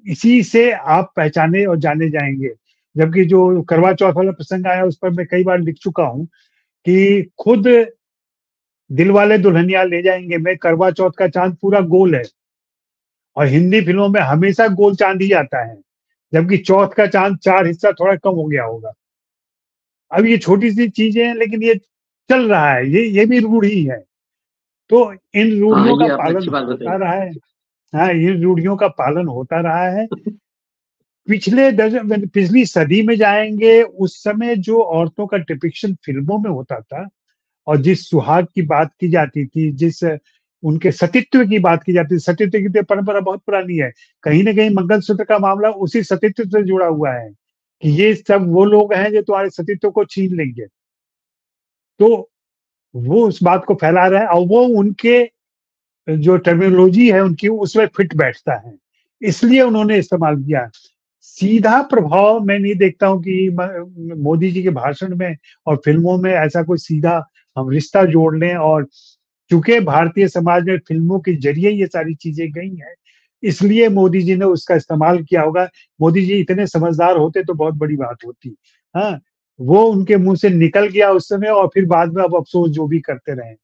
इसी से आप पहचाने और जाने जाएंगे। जबकि जो करवा चौथ वाला प्रसंग आया उस पर मैं कई बार लिख चुका हूं कि खुद दिलवाले दुल्हनिया ले जाएंगे में करवा चौथ का चांद पूरा गोल है और हिंदी फिल्मों में हमेशा गोल चांद ही आता है, जबकि चौथ का चांद 4 हिस्सा थोड़ा कम हो गया होगा। अब ये छोटी सी चीजें हैं लेकिन ये चल रहा है, ये भी रूढ़ी है। तो इन हाँ, रूढ़ियों का ये आपने पालन अच्छी बात होता बताई। रहा है। हाँ, इन रूढ़ियों का पालन होता रहा है। पिछली सदी में जाएंगे, उस समय जो औरतों का डिपिक्शन फिल्मों में होता था और जिस सुहाग की बात की जाती थी, जिस उनके सतीत्व की बात की जाती थी, सतीत्व की तो परंपरा बहुत पुरानी है, कहीं ना कहीं मंगलसूत्र का मामला उसी सतीत्व से जुड़ा हुआ है कि ये सब वो लोग हैं जो तुम्हारे सतीत्व को छीन लेंगे। तो वो उस बात को फैला रहे हैं और वो उनके जो टर्मिनोलॉजी है उनकी उसमें फिट बैठता है, इसलिए उन्होंने इस्तेमाल किया। सीधा प्रभाव मैं नहीं देखता हूँ कि मोदी जी के भाषण में और फिल्मों में ऐसा कोई सीधा हम रिश्ता जोड़ लें, और चूंकि भारतीय समाज में फिल्मों के जरिए ये सारी चीजें गई हैं, इसलिए मोदी जी ने उसका इस्तेमाल किया होगा। मोदी जी इतने समझदार होते तो बहुत बड़ी बात होती। हाँ, वो उनके मुंह से निकल गया उस समय और फिर बाद में अब अफसोस जो भी करते रहे।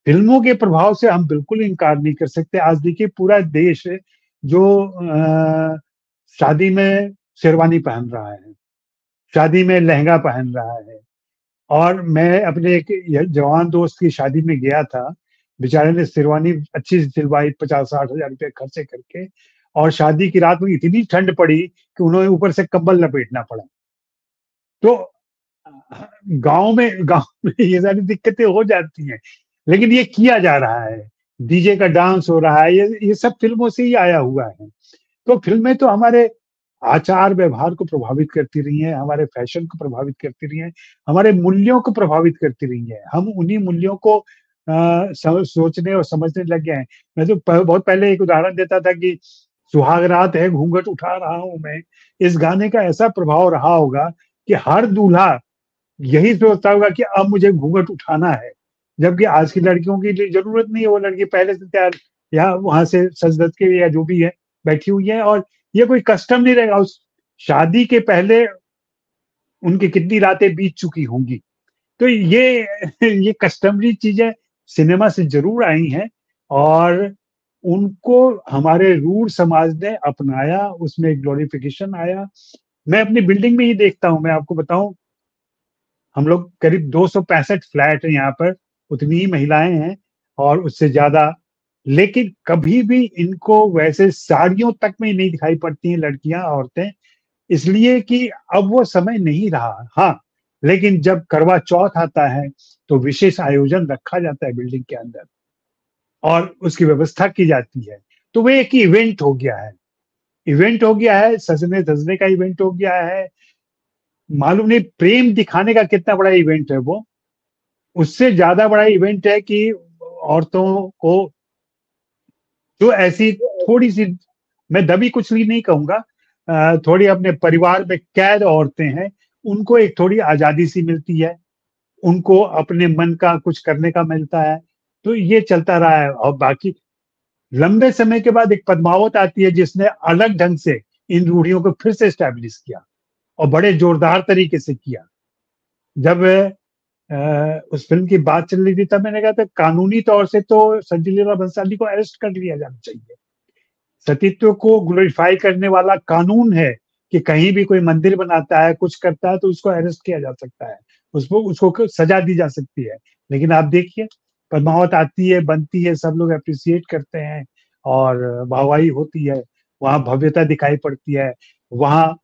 फिल्मों के प्रभाव से हम बिल्कुल इनकार नहीं कर सकते। आज देखिए पूरा देश जो शादी में शेरवानी पहन रहा है, शादी में लहंगा पहन रहा है, और मैं अपने एक जवान दोस्त की शादी में गया था, बेचारे ने शेरवानी अच्छी सी सिलवाई 50-60 हजार रुपये खर्चे करके, और शादी की रात में इतनी ठंड पड़ी कि उन्होंने ऊपर से कंबल लपेटना पड़ा। तो गांव में ये सारी दिक्कतें हो जाती हैं, लेकिन ये किया जा रहा है, डीजे का डांस हो रहा है, ये सब फिल्मों से ही आया हुआ है। तो फिल्में तो हमारे आचार व्यवहार को प्रभावित करती रही हैं, हमारे फैशन को प्रभावित करती रही हैं, हमारे मूल्यों को प्रभावित करती रही हैं। हम उन्हीं मूल्यों को सोचने और समझने लग गए हैं। मैं तो बहुत पहले एक उदाहरण देता था कि सुहाग रात है घूंघट उठा रहा हूं मैं, इस गाने का ऐसा प्रभाव रहा होगा कि हर दूल्हा यही सोचता होगा कि अब मुझे घूंघट उठाना है, जबकि आज की लड़कियों की जरूरत नहीं है, वो लड़की पहले से तैयार यहाँ वहां से सज धज के या जो भी है बैठी हुई है, और ये कोई कस्टम नहीं रहेगा। उस शादी के पहले उनकी कितनी रातें बीत चुकी होंगी। तो ये कस्टमरी चीजें सिनेमा से जरूर आई हैं और उनको हमारे रूढ़ समाज ने अपनाया, उसमें ग्लोरिफिकेशन आया। मैं अपनी बिल्डिंग में ही देखता हूँ, मैं आपको बताऊं, हम लोग करीब 265 फ्लैट है यहाँ पर, उतनी ही महिलाएं हैं और उससे ज्यादा, लेकिन कभी भी इनको वैसे साड़ियों तक में नहीं दिखाई पड़ती हैं लड़कियां, औरतें, इसलिए कि अब वो समय नहीं रहा। हाँ, लेकिन जब करवा चौथ आता है तो विशेष आयोजन रखा जाता है बिल्डिंग के अंदर और उसकी व्यवस्था की जाती है, तो वो एक इवेंट हो गया है, इवेंट हो गया है, सजने धजने का इवेंट हो गया है। मालूम नहीं प्रेम दिखाने का कितना बड़ा इवेंट है वो, उससे ज्यादा बड़ा इवेंट है कि औरतों को जो ऐसी थोड़ी सी, मैं दबी कुचली नहीं कहूंगा, थोड़ी अपने परिवार में कैद औरतें हैं, उनको एक थोड़ी आजादी सी मिलती है, उनको अपने मन का कुछ करने का मिलता है। तो ये चलता रहा है। और बाकी लंबे समय के बाद एक पद्मावत आती है जिसने अलग ढंग से इन रूढ़ियों को फिर से स्टैब्लिश किया और बड़े जोरदार तरीके से किया। जब उस फिल्म की बात चल रही थी तब मैंने कहा था कानूनी तौर से तो संजय लीला भंसाली को अरेस्ट कर लिया जाना चाहिए, सतीत्व को ग्लोरीफाई करने वाला कानून है कि कहीं भी कोई मंदिर बनाता है, कुछ करता है तो उसको अरेस्ट किया जा सकता है, उसको सजा दी जा सकती है। लेकिन आप देखिए, पद्मावत आती है, बनती है, सब लोग अप्रिशिएट करते हैं और वाहवाही होती है, वहाँ भव्यता दिखाई पड़ती है, वहाँ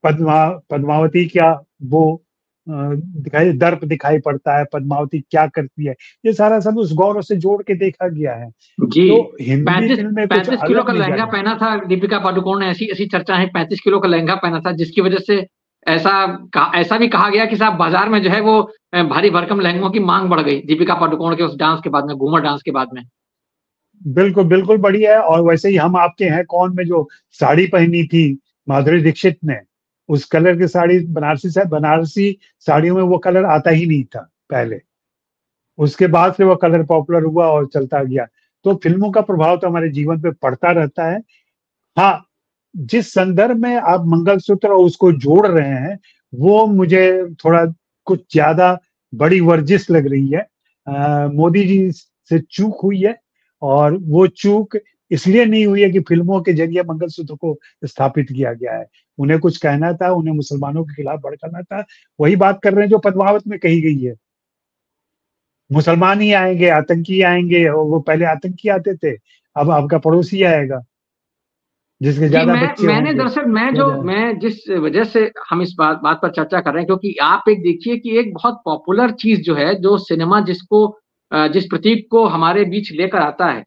पद्मावती क्या वो दर्प दिखाई पड़ता है, पद्मावती क्या करती है, ये सारा सब उस गौरव से जोड़ के देखा गया है। जी, तो हिंदी 35 फिल्म में कुछ 35 किलो अलग का नहीं लहंगा जाना। पहना था दीपिका पादुकोण ने, ऐसी ऐसी चर्चा है, 35 किलो का लहंगा पहना था, जिसकी वजह से ऐसा भी कहा गया कि साहब बाजार में जो है वो भारी भरकम लहंगों की मांग बढ़ गई दीपिका पादुकोण के उस डांस के बाद में, घूमर डांस के बाद में। बिल्कुल बिल्कुल बढ़िया है। और वैसे ही हम आपके हैं कौन में जो साड़ी पहनी थी माधुरी दीक्षित ने, उस कलर की साड़ी, बनारसी साड़ियों में वो कलर आता ही नहीं था पहले, उसके बाद से वो कलर पॉपुलर हुआ और चलता गया। तो फिल्मों का प्रभाव तो हमारे जीवन पे पड़ता रहता है। हाँ, जिस संदर्भ में आप मंगलसूत्र और उसको जोड़ रहे हैं, वो मुझे थोड़ा कुछ ज्यादा बड़ी वर्जिश लग रही है। मोदी जी से चूक हुई है, और वो चूक इसलिए नहीं हुई है कि फिल्मों के जरिए मंगलसूत्र को स्थापित किया गया है। उन्हें कुछ कहना था, उन्हें मुसलमानों के खिलाफ भड़काना था। वही बात कर रहे हैं जो पद्मावत में कही गई है, मुसलमान ही आएंगे, आतंकी आएंगे, और वो पहले आतंकी आते थे, अब आपका पड़ोसी आएगा जिसके जी, ज्यादा बच्चे मैंने होंगे। दरअसल मैं जिस वजह से हम इस बात पर चर्चा कर रहे हैं, क्योंकि आप एक देखिए कि एक बहुत पॉपुलर चीज जो है, जो सिनेमा जिस प्रतीक को हमारे बीच लेकर आता है,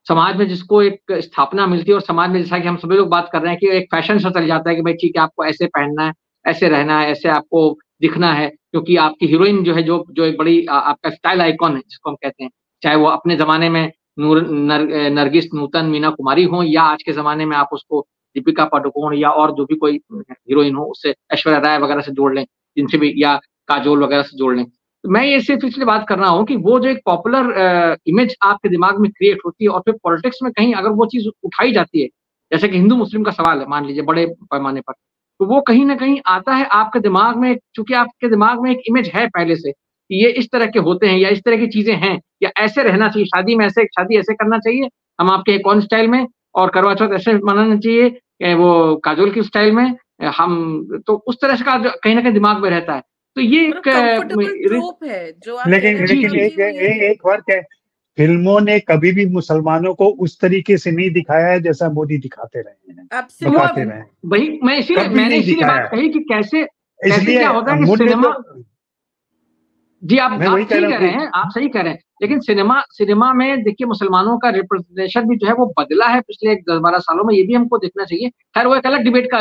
समाज में जिसको एक स्थापना मिलती है, और समाज में जैसा कि हम सभी लोग बात कर रहे हैं कि एक फैशन सा चल जाता है कि भाई ठीक है, आपको ऐसे पहनना है, ऐसे रहना है, ऐसे आपको दिखना है, क्योंकि आपकी हीरोइन जो है, जो एक बड़ी आपका स्टाइल आइकॉन है जिसको हम कहते हैं, चाहे वो अपने जमाने में नरगिस, नूतन, मीना कुमारी हो, या आज के जमाने में आप उसको दीपिका पादुकोण या और जो भी कोई हीरोइन हो, उससे ऐश्वर्या राय वगैरह से जोड़ लें, जिनसे भी, या काजोल वगैरह से जोड़ लें। तो मैं ये सिर्फ इसलिए बात कर रहा हूँ कि वो जो एक पॉपुलर इमेज आपके दिमाग में क्रिएट होती है, और फिर पॉलिटिक्स में कहीं अगर वो चीज उठाई जाती है, जैसे कि हिंदू मुस्लिम का सवाल है, मान लीजिए बड़े पैमाने पर, तो वो कहीं ना कहीं आता है आपके दिमाग में, चूंकि आपके दिमाग में एक इमेज है पहले से कि ये इस तरह के होते हैं, या इस तरह की चीजें हैं, या ऐसे रहना चाहिए, शादी ऐसे करना चाहिए हम आपके कौन स्टाइल में, और करवा चौथ ऐसे मनाना चाहिए वो काजोल की स्टाइल में, हम तो उस तरह से का कहीं ना कहीं दिमाग में रहता है। तो ये एक कंफर्टेबल ट्रोप है जो आप लेकिन कह रहे हैं एक फर्क है, फिल्मों ने कभी भी मुसलमानों को उस तरीके से नहीं दिखाया है जैसा मोदी दिखाते रहे हैं, बताते रहे हैं। वही मैंने इसीलिए बात कही कि कैसे इसलिए क्या होता है कि सिनेमा, जी आप ठीक कह रहे हैं, आप सही कह रहे हैं, लेकिन सिनेमा में देखिए मुसलमानों का रिप्रेजेंटेशन भी जो है वो बदला है पिछले 10-12 सालों में, ये भी हमको देखना चाहिए। खैर वो एक अलग डिबेट का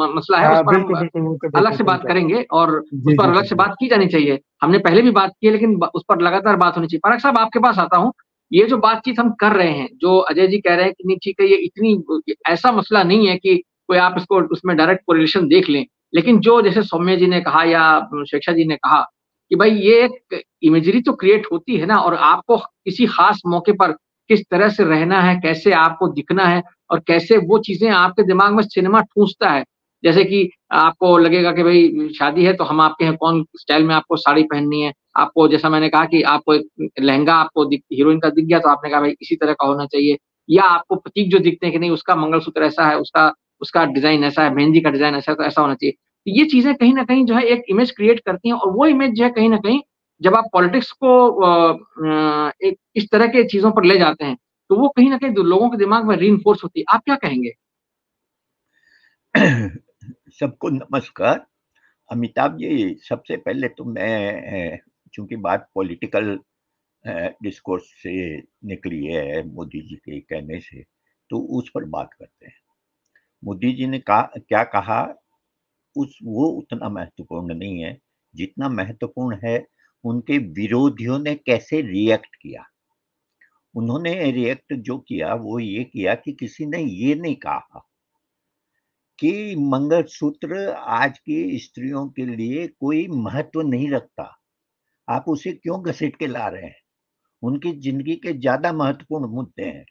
मसला है, उस पर हम अलग से बात करेंगे, और उस पर अलग से बात की जानी चाहिए। हमने पहले भी बात की है, लेकिन उस पर लगातार बात होनी चाहिए। फारक साहब, आपके पास आता हूँ, ये जो बातचीत हम कर रहे हैं, जो अजय जी कह रहे हैं कि नहीं ठीक है, ये इतनी ऐसा मसला नहीं है कि कोई आप इसको उसमें डायरेक्ट कोरिलेशन देख लें, लेकिन जो जैसे सौम्या जी ने कहा या शिक्षा जी ने कहा कि भाई ये एक इमेजरी तो क्रिएट होती है ना, और आपको किसी खास मौके पर किस तरह से रहना है, कैसे आपको दिखना है, और कैसे वो चीजें आपके दिमाग में सिनेमा ठूंसता है। जैसे कि आपको लगेगा कि भाई शादी है तो हम आपके हैं कौन स्टाइल में आपको साड़ी पहननी है, आपको जैसा मैंने कहा कि आपको एक लहंगा आपको हीरोइन का दिख गया तो आपने कहा भाई इसी तरह का होना चाहिए, या आपको प्रतीक जो दिखते हैं कि नहीं उसका मंगलसूत्र ऐसा है, उसका उसका डिजाइन ऐसा है, मेहंदी का डिजाइन ऐसा है, तो ऐसा होना चाहिए। ये चीजें कहीं ना कहीं जो है एक इमेज क्रिएट करती हैं, और वो इमेज जो है कहीं ना कहीं जब आप पॉलिटिक्स को एक इस तरह के चीजों पर ले जाते हैं, तो वो कहीं ना कहीं लोगों के दिमाग में रीइंफोर्स होती है। आप क्या कहेंगे? सबको नमस्कार। अमिताभ जी, सबसे पहले तो मैं, चूंकि बात पॉलिटिकल डिस्कोर्स से निकली है मोदी जी के कहने से, तो उस पर बात करते हैं। मोदी जी ने क्या कहा, वो उतना महत्वपूर्ण नहीं है जितना महत्वपूर्ण है उनके विरोधियों ने कैसे रिएक्ट किया। उन्होंने रिएक्ट जो किया वो ये किया कि किसी ने ये नहीं कहा कि मंगलसूत्र आज की स्त्रियों के लिए कोई महत्व नहीं रखता, आप उसे क्यों घसीट के ला रहे हैं, उनकी जिंदगी के ज्यादा महत्वपूर्ण मुद्दे हैं।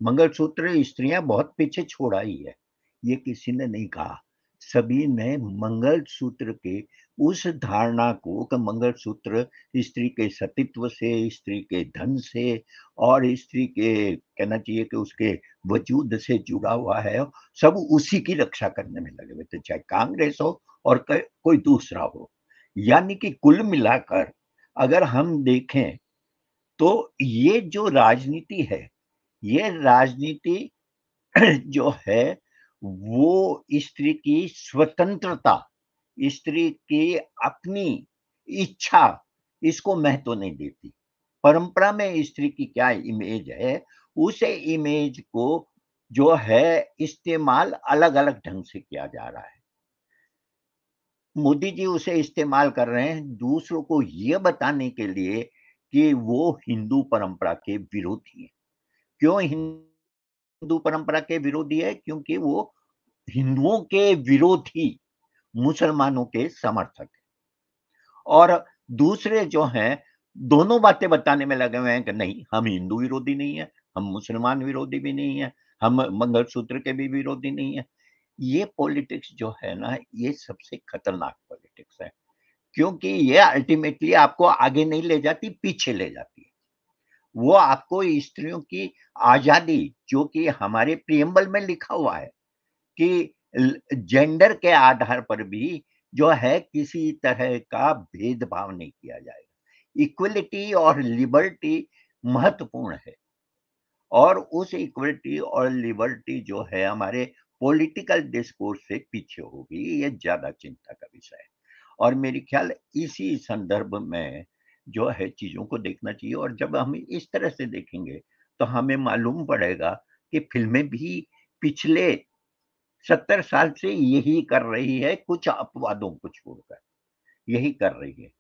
मंगलसूत्र स्त्रियां बहुत पीछे छोड़ आई है, ये किसी ने नहीं कहा। सभी ने मंगलसूत्र के उस धारणा को कि मंगलसूत्र स्त्री के सतीत्व से, स्त्री के धन से और स्त्री के कहना चाहिए कि उसके वजूद से जुड़ा हुआ है, सब उसी की रक्षा करने में लगे हुए थे, चाहे कांग्रेस हो और कोई दूसरा हो। यानी कि कुल मिलाकर अगर हम देखें तो ये जो राजनीति है, ये राजनीति जो है वो स्त्री की स्वतंत्रता, स्त्री की अपनी इच्छा, इसको महत्व नहीं देती। परंपरा में स्त्री की क्या इमेज है, उस इमेज को जो है इस्तेमाल अलग-अलग ढंग से किया जा रहा है। मोदी जी उसे इस्तेमाल कर रहे हैं दूसरों को ये बताने के लिए कि वो हिंदू परंपरा के विरोधी हैं। क्यों हिंदू परंपरा के विरोधी है? क्योंकि वो हिंदुओं के विरोधी मुसलमानों के समर्थक हैं। और दूसरे जो हैं, दोनों बातें बताने में लगे हुए हैं कि नहीं, हम हिंदू विरोधी नहीं है, हम मुसलमान विरोधी भी नहीं है, हम मंगलसूत्र के भी विरोधी नहीं है। ये पॉलिटिक्स जो है ना, ये सबसे खतरनाक पॉलिटिक्स है, क्योंकि ये अल्टीमेटली आपको आगे नहीं ले जाती, पीछे ले जाती है। वो आपको स्त्रियों की आजादी, जो कि हमारे प्रियम्बल में लिखा हुआ है कि जेंडर के आधार पर भी जो है किसी तरह का भेदभाव नहीं किया जाएगा। इक्वलिटी और लिबर्टी महत्वपूर्ण है और उस इक्वलिटी और लिबर्टी जो है हमारे पॉलिटिकल डिस्कोर्स से पीछे होगी, ये ज़्यादा चिंता का विषय है। और मेरे ख्याल इसी संदर्भ में जो है चीज़ों को देखना चाहिए और जब हम इस तरह से देखेंगे, तो हमें मालूम पड़ेगा कि फ़िल्में भी पिछले 70 साल से यही कर रही है, कुछ अपवादों को छोड़कर, यही कर रही है।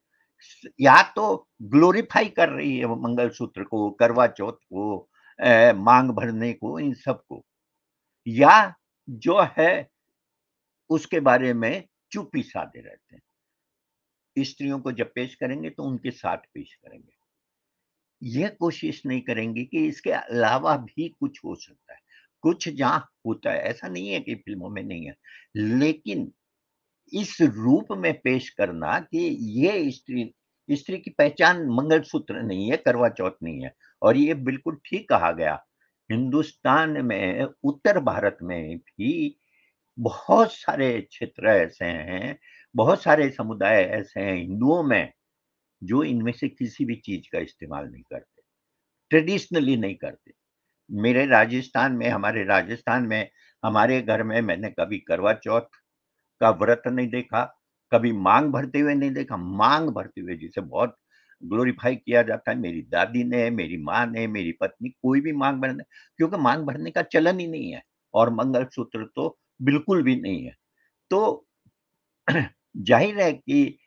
या तो ग्लोरीफाई कर रही है वो मंगलसूत्र को, करवा चौथ को, मांग भरने को, इन सब को, या जो है उसके बारे में चुप्पी साधे रहते हैं। स्त्रियों को जब पेश करेंगे तो उनके साथ पेश करेंगे। ये कोशिश नहीं करेंगे कि इसके अलावा भी कुछ हो सकता है। कुछ जहाँ होता है, ऐसा नहीं है कि फ़िल्मों में नहीं है, लेकिन इस रूप में पेश करना कि ये स्त्री स्त्री की पहचान मंगलसूत्र नहीं है, करवा चौथ नहीं है। और ये बिल्कुल ठीक कहा गया। हिंदुस्तान में, उत्तर भारत में भी बहुत सारे क्षेत्र ऐसे हैं, बहुत सारे समुदाय ऐसे हैं हिंदुओं में, जो इनमें से किसी भी चीज़ का इस्तेमाल नहीं करते, ट्रेडिशनली नहीं करते। मेरे राजस्थान में, हमारे राजस्थान में, हमारे घर में मैंने कभी करवा चौथ का व्रत नहीं देखा, कभी मांग भरते हुए नहीं देखा। मांग भरते हुए जिसे बहुत ग्लोरीफाई किया जाता है, मेरी दादी ने, मेरी माँ ने, मेरी पत्नी, कोई भी मांग भरने, क्योंकि मांग भरने का चलन ही नहीं है और मंगलसूत्र तो बिल्कुल भी नहीं है। तो जाहिर है कि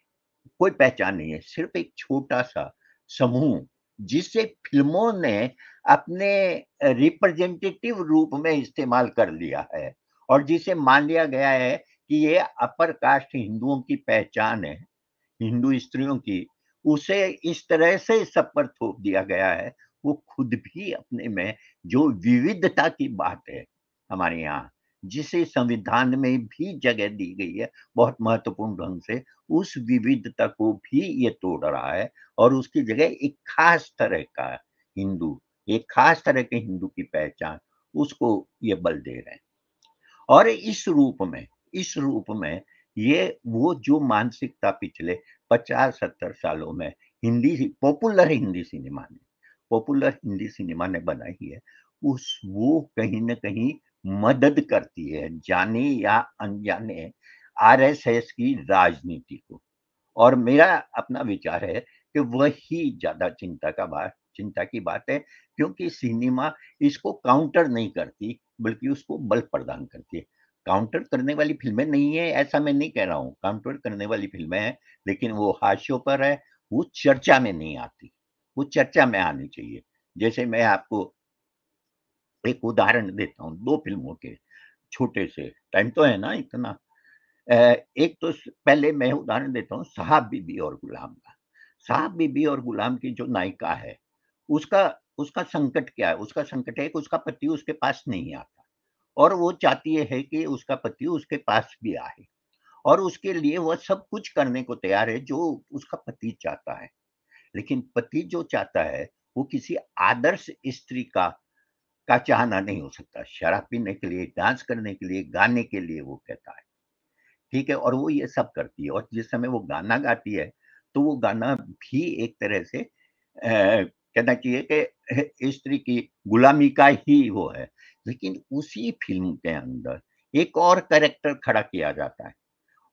कोई पहचान नहीं है, सिर्फ़ एक छोटा-सा समूह जिसे फ़िल्मों ने अपने रिप्रेजेंटेटिव रूप में इस्तेमाल कर लिया है और जिसे मान लिया गया है कि ये अपर कास्ट हिंदुओं की पहचान है, हिंदू स्त्रियों की, उसे इस तरह से सब पर थोप दिया गया है, वो खुद भी अपने में जो विविधता की बात है हमारे यहाँ, जिसे संविधान में भी जगह दी गई है बहुत महत्वपूर्ण ढंग से, उस विविधता को भी ये तोड़ रहा है और उसकी जगह एक खास तरह का हिंदू, एक खास तरह के हिंदू की पहचान, उसको ये बल दे रहे हैं। और इस रूप में ये वो जो मानसिकता पिछले 50-70 सालों में पॉपुलर हिंदी सिनेमा ने बनाई है, वो कहीं न कहीं मदद करती है, जाने या अनजाने आरएसएस की राजनीति को। और मेरा अपना विचार है कि वही ज़्यादा चिंता की बात है, क्योंकि सिनेमा इसको काउंटर नहीं करती, बल्कि उसको बल प्रदान करती है। काउंटर करने वाली फ़िल्में नहीं है, ऐसा मैं नहीं कह रहा हूँ, काउंटर करने वाली फ़िल्में हैं, लेकिन वो हाशियों पर है, वो चर्चा में नहीं आती, वो चर्चा में आनी चाहिए। जैसे मैं आपको एक उदाहरण देता हूँ 2 फ़िल्मों के, छोटे से, टाइम तो है ना इतना। एक तो पहले मैं उदाहरण देता हूँ साहब बीबी और गुलाम का। साहब बीबी और गुलाम की जो नायिका है, उसका उसका संकट क्या है? उसका संकट है कि उसका पति उसके पास नहीं आता और वो चाहती है कि उसका पति उसके पास भी आए और उसके लिए वह सब कुछ करने को तैयार है जो उसका पति चाहता है। लेकिन पति जो चाहता है वो किसी आदर्श स्त्री का चाहना नहीं हो सकता। शराब पीने के लिए, डांस करने के लिए, गाने के लिए वो कहता है, ठीक है, और वो ये सब करती है। और जिस समय वो गाना गाती है तो वो गाना भी एक तरह से कहना चाहिए कि स्त्री की गुलामी का ही वो है। लेकिन उसी फिल्म के अंदर एक और कैरेक्टर खड़ा किया जाता है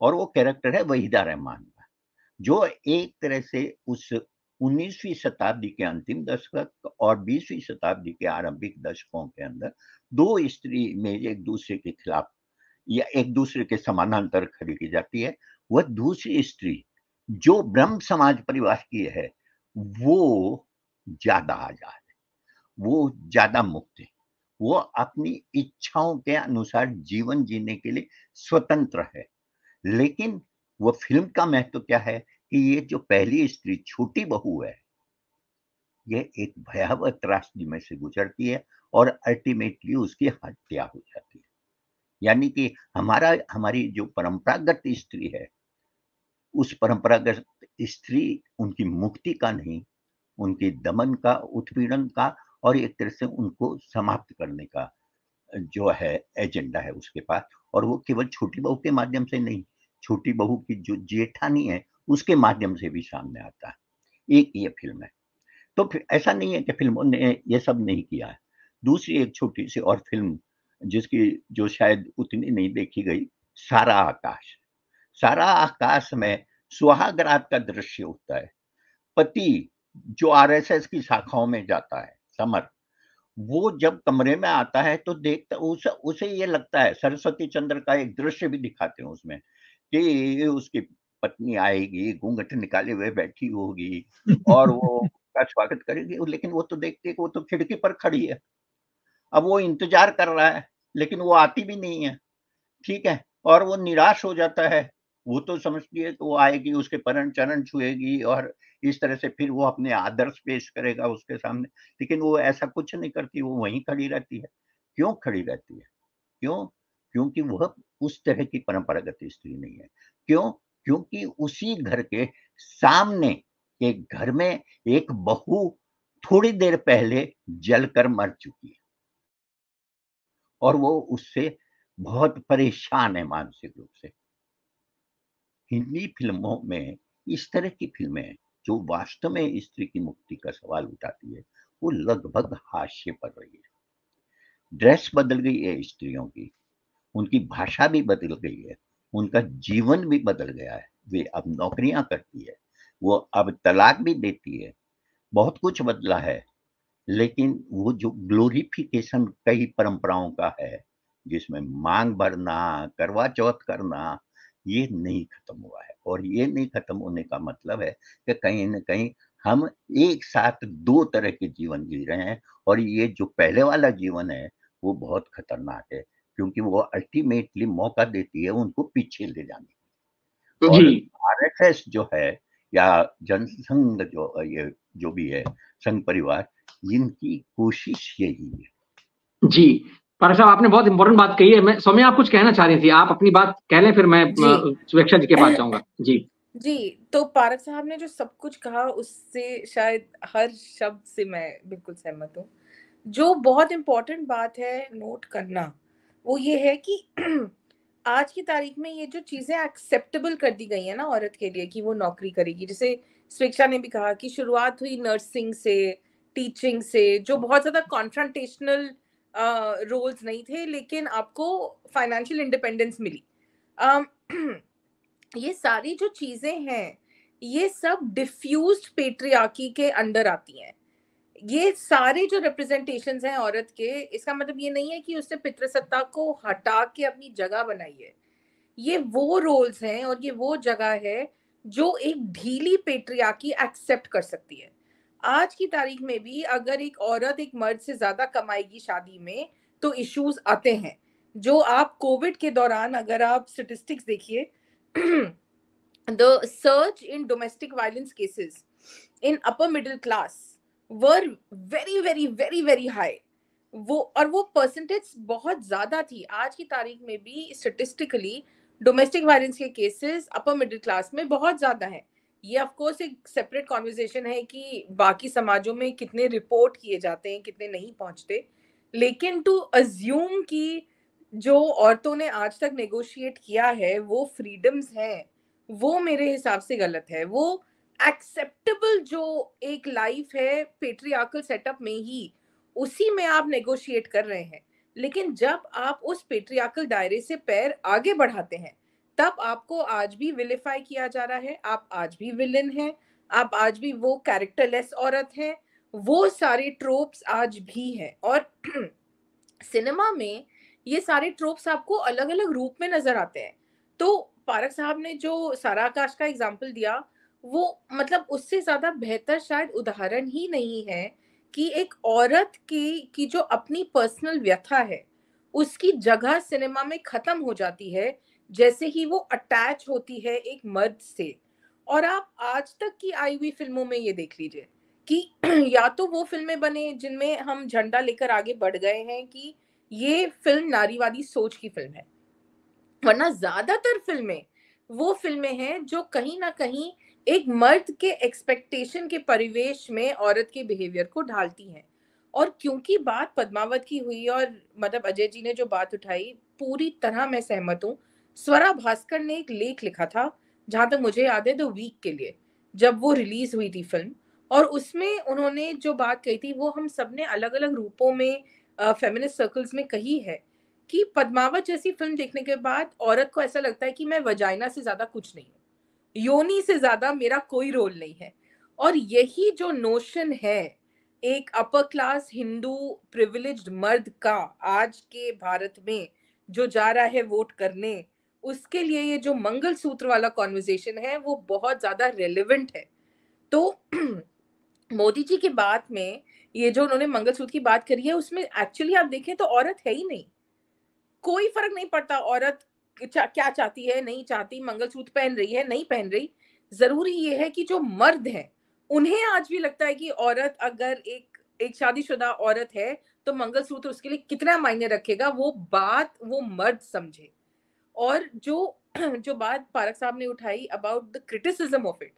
और वो कैरेक्टर है वहीदा रहमान का, जो एक तरह से उस 19वीं शताब्दी के अंतिम दशक और 20वीं शताब्दी के आरंभिक दशकों के अंदर दो स्त्री में एक दूसरे के खिलाफ या एक दूसरे के समानांतर खड़ी की जाती है। वह दूसरी स्त्री जो ब्रह्म समाज परिवार की है वो ज्यादा आजाद है, वो ज्यादा मुक्त है, वो अपनी इच्छाओं के अनुसार जीवन जीने के लिए स्वतंत्र है। लेकिन वो फिल्म का महत्व क्या है कि ये जो पहली स्त्री छोटी बहू है ये एक भयावह त्रासदी में से गुजरती है और अल्टीमेटली उसकी हत्या हो जाती है। यानी कि हमारी जो परंपरागत स्त्री है उस परंपरागत स्त्री उनकी मुक्ति का नहीं, उनकी दमन का, उत्पीड़न का और एक तरह से उनको समाप्त करने का जो है एजेंडा है उसके पास। और वो केवल छोटी बहू के माध्यम से नहीं, छोटी बहू की जो जेठानी है उसके माध्यम से भी सामने आता है। एक ये फिल्म है। तो फिर ऐसा नहीं है कि फिल्मों ने ये सब नहीं किया है। दूसरी एक छोटी सी और फिल्म जिसकी जो शायद उतनी नहीं देखी गई, सारा आकाश। सारा आकाश में सुहाग रात का दृश्य होता है। पति जो आरएसएस की शाखाओं में जाता है, समर, वो जब कमरे में आता है तो देखता उसे ये लगता है, सरस्वती चंद्र का एक दृश्य भी दिखाते हैं उसमें कि उसकी पत्नी आएगी, घूंघट निकाले हुए बैठी होगी और वो उसका स्वागत करेगी। लेकिन वो तो देखती है कि वो तो खिड़की पर खड़ी है। अब वो इंतजार कर रहा है लेकिन वो आती भी नहीं है, ठीक है, और वो निराश हो जाता है। वो तो समझती है कि वो आएगी, उसके चरण छुएगी और इस तरह से फिर वो अपने आदर्श पेश करेगा उसके सामने। लेकिन वो ऐसा कुछ नहीं करती, वो वहीं खड़ी रहती है। क्यों खड़ी रहती है? क्यों? क्योंकि वह उस तरह की परंपरागत स्त्री नहीं है। क्यों? क्योंकि उसी घर के सामने एक घर में एक बहू थोड़ी देर पहले जलकर मर चुकी है और वो उससे बहुत परेशान है मानसिक रूप से। हिंदी फिल्मों में इस तरह की फिल्में जो वास्तव में स्त्री की मुक्ति का सवाल उठाती है वो लगभग हास्य पर रही है। ड्रेस बदल गई है स्त्रियों की, उनकी भाषा भी बदल गई है, उनका जीवन भी बदल गया है। वे अब नौकरियां करती है, वो अब तलाक भी देती है, बहुत कुछ बदला है। लेकिन वो जो ग्लोरिफिकेशन कई परंपराओं का है जिसमें मांग भरना, करवा चौथ करना, ये नहीं खत्म हुआ है। और ये नहीं खत्म होने का मतलब है कि कहीं न कहीं हम एक साथ दो तरह के जीवन जी रहे हैं और ये जो पहले वाला जीवन है वो बहुत खतरनाक है क्योंकि वो अल्टीमेटली मौका देती है उनको पीछे ले जाने की। और आरएसएस जो है या जनसंघ ये जो भी है संघ परिवार, इनकी कोशिश यही है। जी पारक साहब, आपने बहुत इंपॉर्टेंट बात कही है। मैं सौम्या, आप कुछ कहना चाह रही थी, आप अपनी बात कह लें फिर मैं सुवेक्षा जी के पास जाऊंगा। जी, तो पारक साहब ने जो सब कुछ कहा उससे शायद हर शब्द से मैं बिल्कुल सहमत हूँ। जो बहुत इम्पोर्टेंट बात है नोट करना वो ये है कि आज की तारीख में ये जो चीजें एक्सेप्टेबल कर दी गई है ना औरत के लिए कि वो नौकरी करेगी, जैसे स्वेच्छा ने भी कहा कि शुरुआत हुई नर्सिंग से, टीचिंग से, जो बहुत ज्यादा कॉन्फ्रंटेशनल रोल्स नहीं थे लेकिन आपको फाइनेंशियल इंडिपेंडेंस मिली। ये सारी जो चीजें हैं ये सब डिफ्यूज्ड पेट्रियार्की के अंडर आती हैं। ये सारे जो रिप्रेजेंटेशंस हैं औरत के, इसका मतलब ये नहीं है कि उसने पितृसत्ता को हटा के अपनी जगह बनाई है। ये वो रोल्स हैं और ये वो जगह है जो एक ढीली पेट्रियार्की एक्सेप्ट कर सकती है। आज की तारीख में भी अगर एक औरत एक मर्द से ज्यादा कमाएगी शादी में तो इश्यूज आते हैं। जो आप कोविड के दौरान अगर आप स्टैटिस्टिक्स देखिए, the surge in domestic violence cases in upper middle class were very high. वो परसेंटेज बहुत ज्यादा थी। आज की तारीख में भी स्टैटिस्टिकली डोमेस्टिक वायलेंस के केसेस अपर मिडिल क्लास में बहुत ज्यादा है। ये ऑफ कोर्स एक सेपरेट कॉन्वर्सेशन है कि बाकी समाजों में कितने रिपोर्ट किए जाते हैं, कितने नहीं पहुंचते, लेकिन टू अज्यूम कि जो औरतों ने आज तक नेगोशिएट किया है वो फ्रीडम्स हैं, वो मेरे हिसाब से गलत है। वो एक्सेप्टेबल जो एक लाइफ है पेट्रियार्कल सेटअप में ही, उसी में आप नेगोशिएट कर रहे हैं। लेकिन जब आप उस पेट्रियार्कल दायरे से पैर आगे बढ़ाते हैं, तब आपको आज भी विलिफाई किया जा रहा है, आप आज भी विलन हैं, आप आज भी वो कैरेक्टरलेस औरत हैं, वो सारे ट्रोप्स आज भी हैं। और सिनेमा में ये सारे ट्रोप्स आपको अलग अलग रूप में नजर आते हैं। तो पारक साहब ने जो सारा आकाश का एग्जाम्पल दिया, वो मतलब उससे ज्यादा बेहतर शायद उदाहरण ही नहीं है कि एक औरत की जो अपनी पर्सनल व्यथा है, उसकी जगह सिनेमा में खत्म हो जाती है जैसे ही वो अटैच होती है एक मर्द से। और आप आज तक की आई हुई फिल्मों में ये देख लीजिए कि या तो वो फिल्में बने जिनमें हम झंडा लेकर आगे बढ़ गए हैं कि ये फिल्म नारीवादी सोच की फिल्म है, वरना ज्यादातर फिल्में वो फिल्में हैं जो कहीं ना कहीं एक मर्द के एक्सपेक्टेशन के परिवेश में औरत के बिहेवियर को ढालती हैं। और क्योंकि बात पद्मावत की हुई और मतलब अजय जी ने जो बात उठाई, पूरी तरह मैं सहमत हूँ। स्वरा भास्कर ने एक लेख लिखा था, जहां तक मुझे याद है द वीक के लिए, जब वो रिलीज हुई थी फिल्म, और उसमें उन्होंने जो बात कही थी वो हम सबने अलग अलग रूपों में फेमिनिस्ट सर्कल्स में कही है कि पद्मावत जैसी फिल्म देखने के बाद औरत को ऐसा लगता है कि मैं वजाइना से ज्यादा कुछ नहीं हूँ, योनि से ज्यादा मेरा कोई रोल नहीं है। और यही जो नोशन है एक अपर क्लास हिंदू प्रिविलेज्ड मर्द का आज के भारत में जो जा रहा है वोट करने, उसके लिए ये जो मंगलसूत्र वाला कॉन्वर्सेशन है वो बहुत ज्यादा रेलेवेंट है। तो मोदी जी की बात में ये जो उन्होंने मंगलसूत्र की बात करी है, उसमें एक्चुअली आप देखें तो औरत है ही नहीं। कोई फर्क नहीं पड़ता औरत क्या चाहती है, नहीं चाहती, मंगलसूत्र पहन रही है, नहीं पहन रही। जरूरी ये है कि जो मर्द हैं उन्हें आज भी लगता है कि औरत अगर एक शादीशुदा औरत है तो मंगलसूत्र उसके लिए कितना मायने रखेगा, वो बात वो मर्द समझे। और जो बात पारक साहब ने उठाई about the criticism of it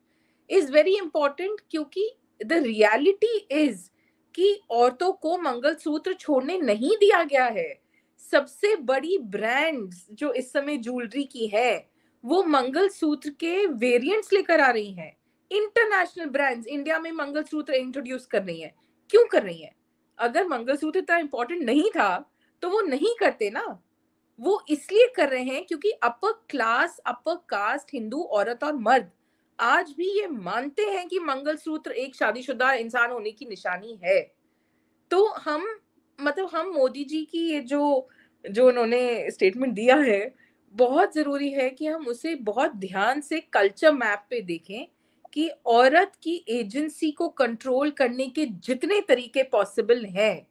is very important, क्योंकि द रियलिटी इज कि औरतों को मंगलसूत्र छोड़ने नहीं दिया गया है। सबसे बड़ी ब्रांड्स जो इस समय ज्वेलरी की है वो मंगलसूत्र के वेरिएंट्स लेकर आ रही हैं। इंटरनेशनल ब्रांड्स इंडिया में मंगलसूत्र इंट्रोड्यूस कर रही हैं। क्यों कर रही हैं? अगर मंगलसूत्र इतना इंपॉर्टेंट नहीं था तो वो नहीं करते ना। वो इसलिए कर रहे हैं क्योंकि upper class upper caste Hindu औरत और मर्द आज भी ये मानते हैं कि मंगलसूत्र एक शादीशुदा इंसान होने की निशानी है। तो हम मोदी जी की ये जो उन्होंने स्टेटमेंट दिया है, बहुत जरूरी है कि हम उसे बहुत ध्यान से कल्चर मैप पे देखें कि औरत की एजेंसी को कंट्रोल करने के जितने तरीके पॉसिबल हैं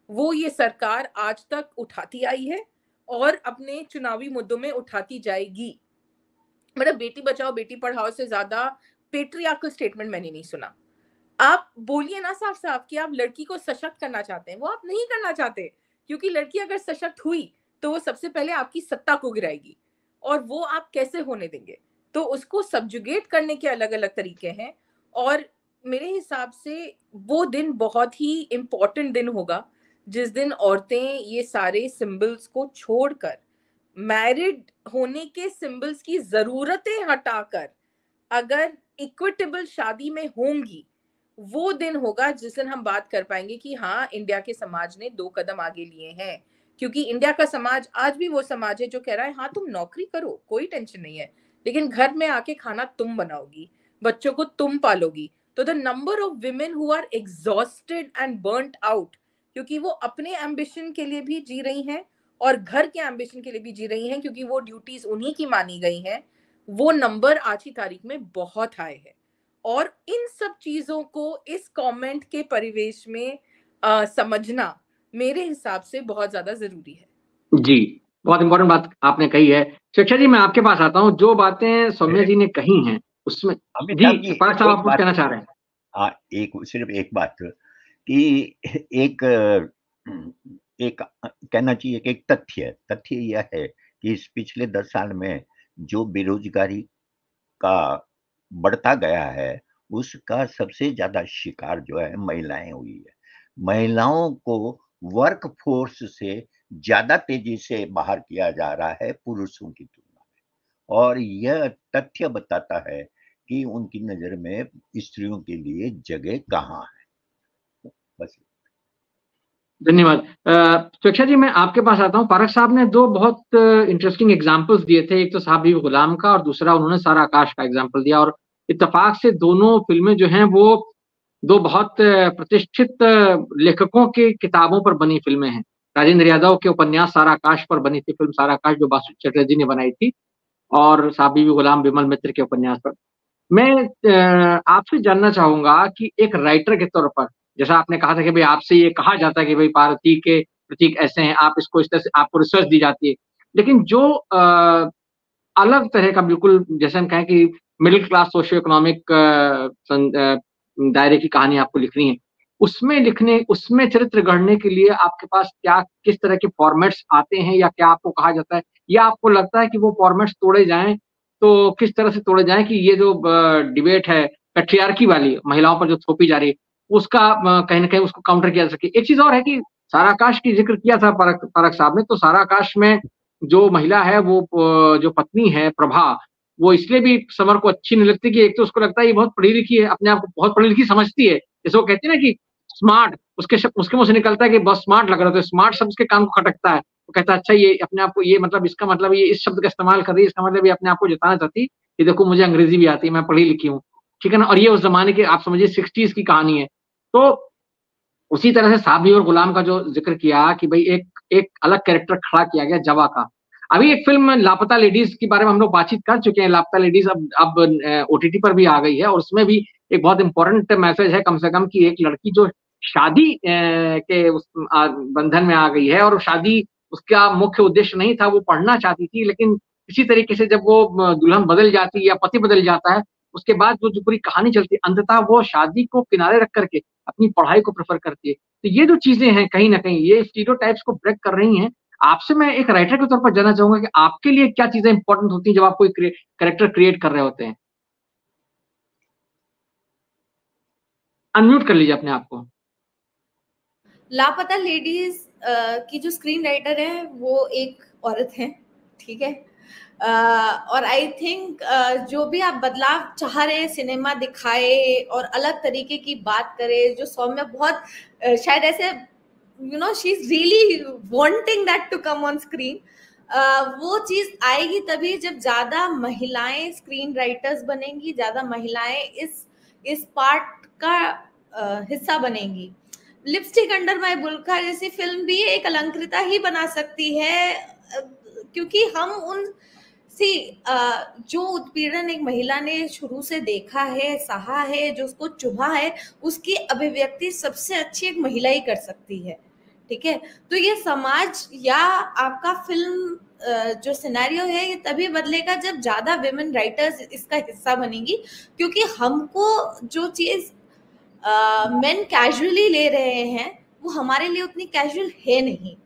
वो ये सरकार आज तक उठाती आई है और अपने चुनावी मुद्दों में उठाती जाएगी। मतलब बेटी बचाओ बेटी पढ़ाओ से ज्यादा पेट्रियार्कल स्टेटमेंट मैंने नहीं सुना। आप बोलिए ना साफ साफ कि आप लड़की को सशक्त करना चाहते हैं, वो आप नहीं करना चाहते, क्योंकि लड़की अगर सशक्त हुई तो वो सबसे पहले आपकी सत्ता को गिराएगी, और वो आप कैसे होने देंगे? तो उसको सब्जुगेट करने के अलग अलग तरीके हैं। और मेरे हिसाब से वो दिन बहुत ही इम्पोर्टेंट दिन होगा जिस दिन औरतें ये सारे सिंबल्स को छोड़कर मैरिड होने के सिंबल्स की जरूरतें हटाकर अगर इक्विटेबल शादी में होंगी, वो दिन होगा जिस दिन हम बात कर पाएंगे कि हाँ, इंडिया के समाज ने 2 कदम आगे लिए हैं। क्योंकि इंडिया का समाज आज भी वो समाज है जो कह रहा है हाँ तुम नौकरी करो, कोई टेंशन नहीं है, लेकिन घर में आके खाना तुम बनाओगी, बच्चों को तुम पालोगी। तो the number of women who are exhausted and burnt out, क्योंकि वो अपने एम्बिशन के लिए भी जी रही हैं और घर के एम्बिशन के लिए भी जी रही हैं, क्योंकि वो ड्यूटीज उन्हीं की मानी गई हैं, वो नंबर आज की तारीख में बहुत हाई है। और इन सब चीजों को इस कमेंट के परिवेश में समझना मेरे हिसाब से बहुत ज्यादा जरूरी है। जी, बहुत इंपॉर्टेंट बात आपने कही है। शिक्षा जी, मैं आपके पास आता हूँ। जो बातें सौम्या जी ने कही हैं उसमें जी पारक साहब आप कुछ कहना चाह रहे हैं? हाँ, सिर्फ एक बात कि एक कहना चाहिए कि एक तथ्य यह है कि इस पिछले 10 साल में जो बेरोजगारी का बढ़ता गया है, उसका सबसे ज्यादा शिकार जो है महिलाएं हुई है। महिलाओं को वर्क फोर्स से ज्यादा तेजी से बाहर किया जा रहा है पुरुषों की तुलना में, और यह तथ्य बताता है कि उनकी नजर में स्त्रियों के लिए जगह कहाँ है। बस। धन्यवाद। सुरक्षा जी, मैं आपके पास आता हूँ। फारक साहब ने दो बहुत इंटरेस्टिंग एग्जाम्पल्स दिए थे, एक तो साहब भी गुलाम का और दूसरा उन्होंने सारा आकाश का एग्जाम्पल दिया, और इत्तेफाक से दोनों फिल्में जो हैं वो दो बहुत प्रतिष्ठित लेखकों की किताबों पर बनी फिल्में हैं। राजेंद्र यादव के उपन्यास सारा आकाश पर बनी थी फिल्म सारा आकाश, जो बासु चटर्जी ने बनाई थी, और साहब भी गुलाम विमल मित्र के उपन्यास पर। मैं आपसे जानना चाहूंगा कि एक राइटर के तौर पर, जैसा आपने कहा था कि भाई आपसे ये कहा जाता है कि भाई भारती के प्रतीक ऐसे हैं, आप इसको इस तरह से आपको रिसर्च दी जाती है, लेकिन जो अलग तरह का, बिल्कुल जैसे हम कहें कि मिडिल क्लास सोशियो इकोनॉमिक दायरे की कहानी आपको लिखनी है, उसमें चरित्र गढ़ने के लिए आपके पास क्या किस तरह के फॉर्मेट्स आते हैं, या क्या आपको कहा जाता है, या आपको लगता है कि वो फॉर्मेट्स तोड़े जाएं तो किस तरह से तोड़े जाएं कि ये जो डिबेट है पैट्रियार्की वाली, महिलाओं पर जो थोपी जा रही है, उसका कहीं ना कहीं उसको काउंटर किया जा सके। एक चीज और है कि सारा आकाश की जिक्र किया था फारक साहब ने, तो सारा आकाश में जो महिला है वो जो पत्नी है प्रभा, वो इसलिए भी समर को अच्छी नहीं लगती कि एक तो उसको लगता है ये बहुत पढ़ी लिखी है, अपने आप को बहुत पढ़ी लिखी समझती है, जैसे वो कहती है ना कि स्मार्ट, उसके मुंह से निकलता है कि बहुत स्मार्ट लग रहा है, तो स्मार्ट शब्द के कान को खटकता है, वो कहता है अच्छा ये अपने आप को, ये मतलब इसका मतलब ये इस शब्द का इस्तेमाल कर रही है, इसका मतलब ये अपने आप को जताना चाहती कि देखो मुझे अंग्रेजी भी आती है, मैं पढ़ी लिखी हूँ, ठीक है ना। और ये उस जमाने के, आप समझिए 60s की कहानी है। तो उसी तरह से साबी और गुलाम का जो जिक्र किया कि भाई एक एक अलग कैरेक्टर खड़ा किया गया जवा का। अभी एक फिल्म लापता लेडीज के बारे में हम लोग बातचीत कर चुके हैं। लापता लेडीज अब ओटीटी पर भी आ गई है, और उसमें भी एक बहुत इंपॉर्टेंट मैसेज है कम से कम, कि एक लड़की जो शादी के उस बंधन में आ गई है, और शादी उसका मुख्य उद्देश्य नहीं था, वो पढ़ना चाहती थी, लेकिन किसी तरीके से जब वो दुल्हन बदल जाती है या पति बदल जाता है, उसके बाद जो पूरी कहानी चलती है, अंततः वो शादी को किनारे रख करके अपनी पढ़ाई को प्रेफर करती है। तो ये जो चीजें हैं कहीं ना कहीं ये स्टीरियोटाइप्स को ब्रेक कर रही हैं। आपसे मैं एक राइटर के तौर पर जानना चाहूंगा कि आपके लिए क्या चीजें इंपॉर्टेंट होती हैं जब आप कोई कैरेक्टर क्रिएट कर रहे होते हैं। अनम्यूट कर लीजिए अपने आप को। लापता लेडीज की जो स्क्रीन राइटर है वो एक औरत है, ठीक है। और आई थिंक जो भी आप बदलाव चाह रहे हैं, सिनेमा दिखाए और अलग तरीके की बात करे, जो सौम्य बहुत शायद ऐसे she is really wanting that to come on screen, वो चीज आएगी तभी जब ज्यादा महिलाएं स्क्रीन राइटर्स बनेंगी, ज्यादा महिलाएं इस पार्ट का हिस्सा बनेंगी। लिपस्टिक अंडर माय बुल्का जैसी फिल्म भी एक अलंकृता ही बना सकती है, क्योंकि हम उन जो उत्पीड़न एक महिला ने शुरू से देखा है, सहा है, जो उसको चुभा है, उसकी अभिव्यक्ति सबसे अच्छी एक महिला ही कर सकती है, ठीक है। तो ये समाज या आपका फिल्म जो सिनेरियो है ये तभी बदलेगा जब ज्यादा विमेन राइटर्स इसका हिस्सा बनेंगी, क्योंकि हमको जो चीज मेन कैजुअली ले रहे हैं वो हमारे लिए उतनी कैजुअल है नहीं।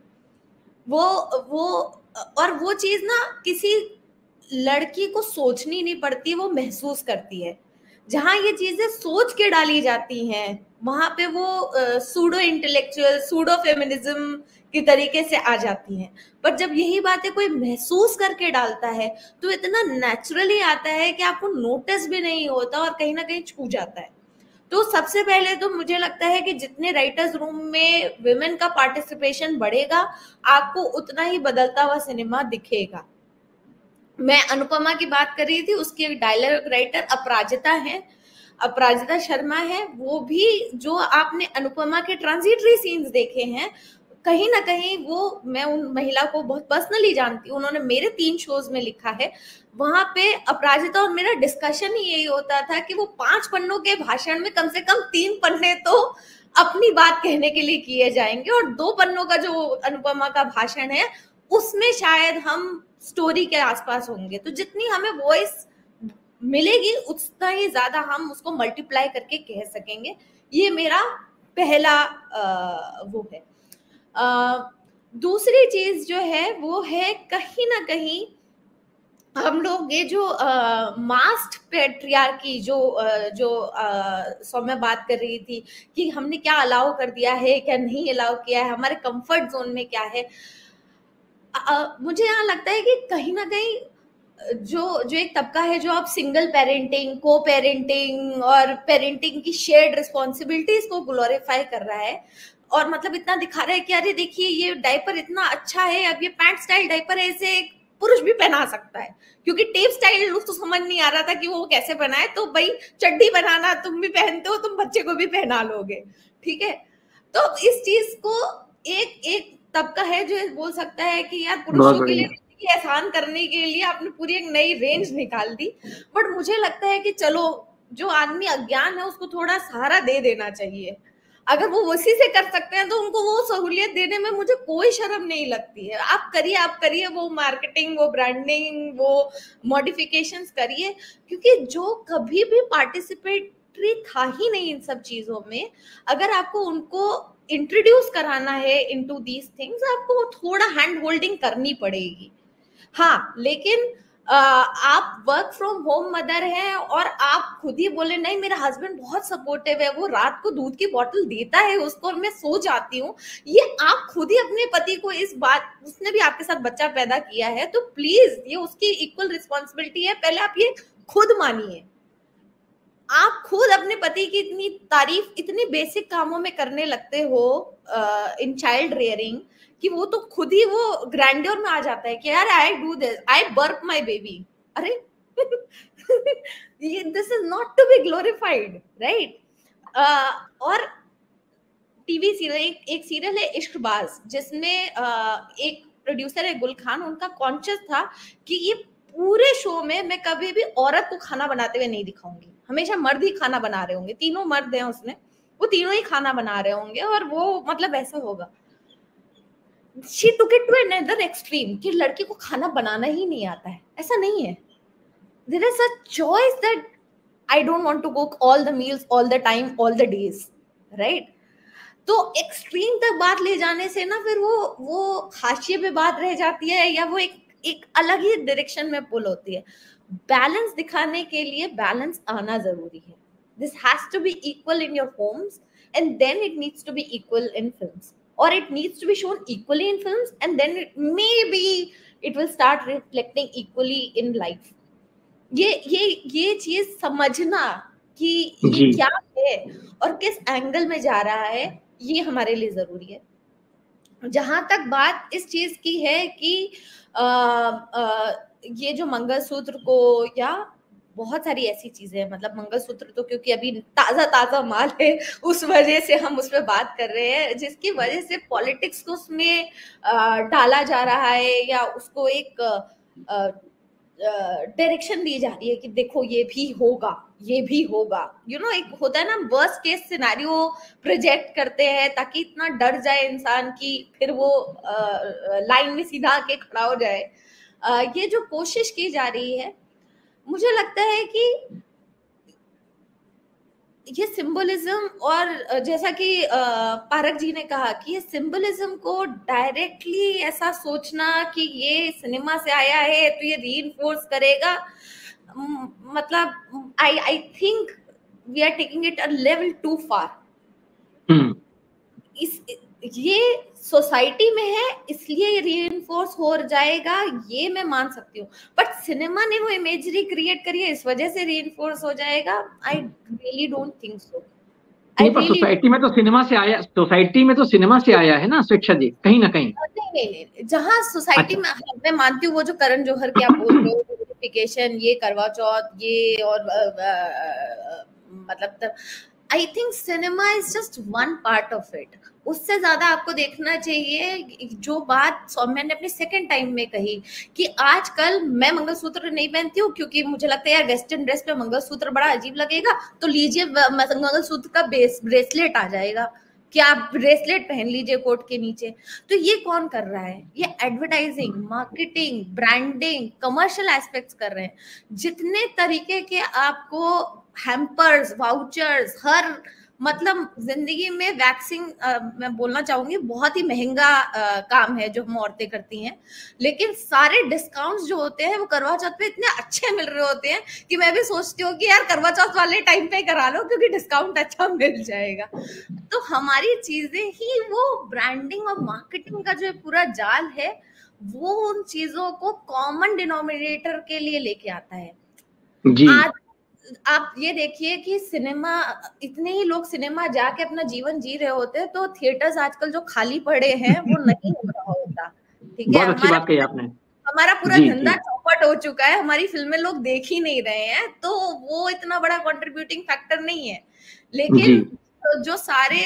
वो चीज ना किसी लड़की को सोचनी नहीं पड़ती, वो महसूस करती है। जहां ये चीजें सोच के डाली जाती हैं वहां पे वो सूडो इंटेलेक्चुअल, सूडो फेमिनिज्म की तरीके से आ जाती हैं। पर जब यही बातें कोई महसूस करके डालता है तो इतना नेचुरली आता है कि आपको नोटिस भी नहीं होता और कहीं ना कहीं छू जाता है। तो सबसे पहले तो मुझे लगता है कि जितने राइटर्स रूम में विमेन का पार्टिसिपेशन बढ़ेगा, आपको उतना ही बदलता हुआ सिनेमा दिखेगा। मैं अनुपमा की बात कर रही थी, उसकी एक डायलॉग राइटर अपराजिता है, अपराजिता शर्मा है। वो भी जो आपने अनुपमा के ट्रांजिटरी सीन्स देखे हैं, कहीं ना कहीं वो, मैं उन महिला को बहुत पर्सनली जानती हूँ, उन्होंने मेरे 3 शोज में लिखा है। वहां पे अपराजिता और मेरा डिस्कशन ही यही होता था कि वो 5 पन्नों के भाषण में कम से कम 3 पन्ने तो अपनी बात कहने के लिए किए जाएंगे, और 2 पन्नों का जो अनुपमा का भाषण है उसमें शायद हम स्टोरी के आसपास होंगे। तो जितनी हमें वॉइस मिलेगी उतना ही ज्यादा हम उसको मल्टीप्लाई करके कह सकेंगे। ये मेरा पहला वो है। दूसरी चीज जो है वो है कहीं ना कहीं हम लोग ये जो मास्ट पेट्रियार्की जो सौम्या बात कर रही थी कि हमने क्या अलाउ कर दिया है, क्या नहीं अलाउ किया है, हमारे कंफर्ट जोन में क्या है, मुझे यहाँ लगता है कि कहीं ना कहीं जो एक तबका है जो आप सिंगल पेरेंटिंग, को पेरेंटिंग और पेरेंटिंग की शेयर्ड रिस्पॉन्सिबिलिटीज को ग्लोरीफाई कर रहा है और मतलब इतना दिखा रहा है कि अरे देखिए ये डायपर इतना अच्छा है, अब ये पैंट स्टाइल डायपर है, इसे एक पुरुष भी पहना सकता है, क्योंकि टेप स्टाइल उसको समझ नहीं आ रहा था कि वो कैसे बनाए, तो भाई चड्डी बनाना तुम भी पहनते हो, तुम बच्चे को भी पहना लोगे, ठीक है। तो इस चीज को एक तबका है जो बोल सकता है कि यार पुरुषों के लिए आसान करने के लिए आपने पूरी एक नई रेंज निकाल दी, बट मुझे लगता है कि चलो जो आदमी अज्ञान है उसको थोड़ा सहारा दे देना चाहिए। अगर वो उसी से कर सकते हैं तो उनको वो सहूलियत देने में मुझे कोई शर्म नहीं लगती है। आप करिए वो मार्केटिंग, वो ब्रांडिंग, वो मॉडिफिकेशंस करिए, क्योंकि जो कभी भी पार्टिसिपेटरी था ही नहीं इन सब चीजों में, अगर आपको उनको इंट्रोड्यूस कराना है इनटू दीज थिंग्स, आपको थोड़ा हैंड होल्डिंग करनी पड़ेगी। हाँ, लेकिन आप वर्क फ्रॉम होम मदर हैं और आप खुद ही बोले नहीं मेरा हस्बैंड बहुत सपोर्टिव है, वो रात को दूध की बोतल देता है उसको और मैं सो जाती हूँ, ये आप खुद ही अपने पति को इस बात, उसने भी आपके साथ बच्चा पैदा किया है तो प्लीज ये उसकी इक्वल रिस्पॉन्सिबिलिटी है, पहले आप ये खुद मानिए। आप खुद अपने पति की इतनी तारीफ इतनी बेसिक कामों में करने लगते हो इन चाइल्ड रेयरिंग कि वो तो खुद ही वो ग्रैंड्योर में आ जाता है कि यार I do this, I burp my baby. अरे this is not to be glorified, right. और टीवी सीरियल, एक सीरियल है इश्कबाज, जिसमें एक प्रोड्यूसर है गुल खान, उनका कॉन्शियस था कि ये पूरे शो में मैं कभी भी औरत को खाना बनाते हुए नहीं दिखाऊंगी, हमेशा मर्द ही खाना बना रहे होंगे, तीनों मर्द हैं उसमें, वो तीनों ही खाना बना रहे होंगे और वो मतलब ऐसा होगा। She took it to another extreme कि लड़की को खाना बनाना ही नहीं आता है, ऐसा नहीं है। There is a choice that I don't want to cook all the meals all the time all the days, right? तो एक्सट्रीम तक बात ले जाने से ना फिर वो हाशिए पे बात रह जाती है या वो एक अलग ही डायरेक्शन में पुल होती है। बैलेंस दिखाने के लिए बैलेंस आना जरूरी है। This has to be equal in your homes and then it needs to be equal in films, or it needs to be shown equally in films and then maybe it will start reflecting equally in life. ये चीज समझना कि ये क्या है और किस angle में जा रहा है, ये हमारे लिए जरूरी है। जहां तक बात इस चीज की है कि ये जो मंगलसूत्र को या बहुत सारी ऐसी चीजें हैं, मतलब मंगलसूत्र तो क्योंकि अभी ताजा माल है उस वजह से हम उस पर बात कर रहे हैं, जिसकी वजह से पॉलिटिक्स को उसमें डाला जा रहा है या उसको एक डायरेक्शन दी जा रही है कि देखो ये भी होगा, ये भी होगा, यू नो, एक होता है ना वर्स्ट केस सिनेरियो प्रोजेक्ट करते हैं ताकि इतना डर जाए इंसान कि फिर वो लाइन में सीधा आके खड़ा हो जाए। ये जो कोशिश की जा रही है, मुझे लगता है कि ये सिंबलिज्म, और जैसा कि पारक जी ने कहा कि ये सिंबलिज्म को डायरेक्टली ऐसा सोचना कि ये सिनेमा से आया है तो ये रीइंफोर्स करेगा, मतलब I think we are taking it a level too far. ये सोसाइटी में है इसलिए ये रीइंफोर्स हो जाएगा, ये मैं मान सकती हूँ, बट सिनेमा ने वो इमेजरी क्रिएट करी है इस वजह से रीइंफोर्स हो जाएगा, I really don't think so. Society में तो सिनेमा से आया, सोसाइटी में तो सिनेमा से आया है ना शिक्षा जी, कहीं ना कहीं। नहीं, जहाँ सोसाइटी में मैं मानती हूँ वो जो करण जौहर की आप बोल रहे हो, वेरिफिकेशन, ये करवा चौथ, ये और मतलब I think cinema is just one part of it. उससे ज्यादा आपको देखना चाहिए जो बात सौम्या ने अपनी सेकंड टाइम में कही कि आजकल मैं मंगलसूत्र नहीं पहनती हूँ क्योंकि मुझे लगता है यार वेस्टर्न ड्रेस पे मंगलसूत्र बड़ा अजीब लगेगा, तो लीजिए मंगलसूत्र का ब्रेसलेट आ जाएगा कि आप ब्रेसलेट पहन लीजिए कोट के नीचे। तो ये कौन कर रहा है? ये advertising, marketing, branding, commercial aspects कर रहे हैं। जितने तरीके के आपको हैम्पर्स, वाउचर्स, हर मतलब जिंदगी में वैक्सिंग मैं बोलना चाहूंगी बहुत ही महंगा काम है जो हम औरतें करती हैं, लेकिन सारे डिस्काउंट्स जो होते हैं वो करवा चौथ पे इतने अच्छे मिल रहे होते हैं कि मैं भी सोचती हूँ कि यार करवा चौथ वाले टाइम पे करा लो क्योंकि डिस्काउंट अच्छा मिल जाएगा। तो हमारी चीजें ही वो ब्रांडिंग और मार्केटिंग का जो पूरा जाल है वो उन चीजों को कॉमन डिनोमिनेटर के लिए लेके आता है। जी आज आप ये देखिए कि सिनेमा, इतने ही लोग सिनेमा जाके अपना जीवन जी रहे होते हैं, तो थिएटर्स आजकल जो खाली पड़े हैं वो नहीं हो रहा होता। ठीक है, बहुत अच्छी बात कही आपने। हमारा पूरा जी धंधा जी चौपट हो चुका है, हमारी फिल्में लोग देख ही नहीं रहे हैं, तो वो इतना बड़ा कंट्रीब्यूटिंग फैक्टर नहीं है। जी लेकिन जो सारे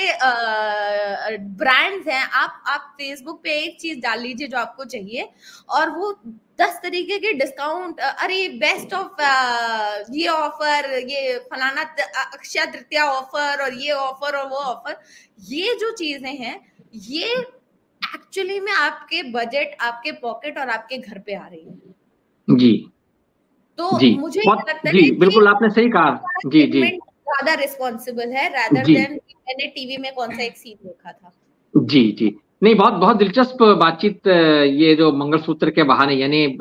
ब्रांड्स हैं, आप फेसबुक पे एक चीज डाल लीजिए जो आपको चाहिए और वो 10 तरीके के डिस्काउंट, अरे बेस्ट ऑफ ये ऑफर, ये फलाना अक्षय तृतीया ऑफर और ये ऑफर और वो ऑफर, ये जो चीजें हैं ये एक्चुअली में आपके बजट, आपके पॉकेट और आपके घर पे आ रही है। जी तो जी मुझे लगता है जी कि बिल्कुल आपने सही कहा। जी जी ज्यादा रिस्पॉन्सिबल है रादर जी देन मैंने टीवी में कौन सा एक सीन देखा था। जी जी नहीं, बहुत बहुत दिलचस्प बातचीत। ये जो मंगलसूत्र के बहाने, यानी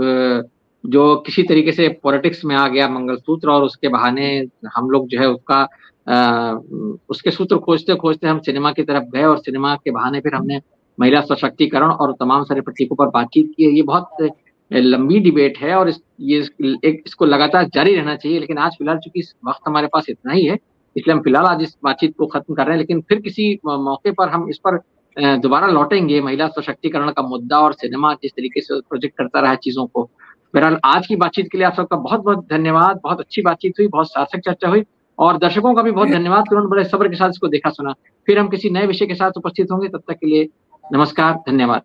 जो किसी तरीके से पॉलिटिक्स में आ गया मंगलसूत्र, और उसके बहाने हम लोग जो है उसका उसके सूत्र खोजते खोजते हम सिनेमा की तरफ गए, और सिनेमा के बहाने फिर हमने महिला सशक्तिकरण और तमाम सारे प्रतीकों पर बातचीत की है। ये बहुत लंबी डिबेट है और इसको लगातार जारी रहना चाहिए, लेकिन आज फिलहाल चूंकि इस वक्त हमारे पास इतना ही है, इसलिए हम फिलहाल आज इस बातचीत को खत्म कर रहे हैं। लेकिन फिर किसी मौके पर हम इस पर दोबारा लौटेंगे, महिला सशक्तिकरण का मुद्दा और सिनेमा जिस तरीके से प्रोजेक्ट करता रहा है चीजों को। बहरहाल आज की बातचीत के लिए आप सबका बहुत बहुत धन्यवाद। बहुत अच्छी बातचीत हुई, बहुत सार्थक चर्चा हुई, और दर्शकों का भी बहुत धन्यवाद कि उन्होंने बड़े सब्र के साथ इसको देखा सुना। फिर हम किसी नए विषय के साथ उपस्थित होंगे, तब तक के लिए नमस्कार, धन्यवाद।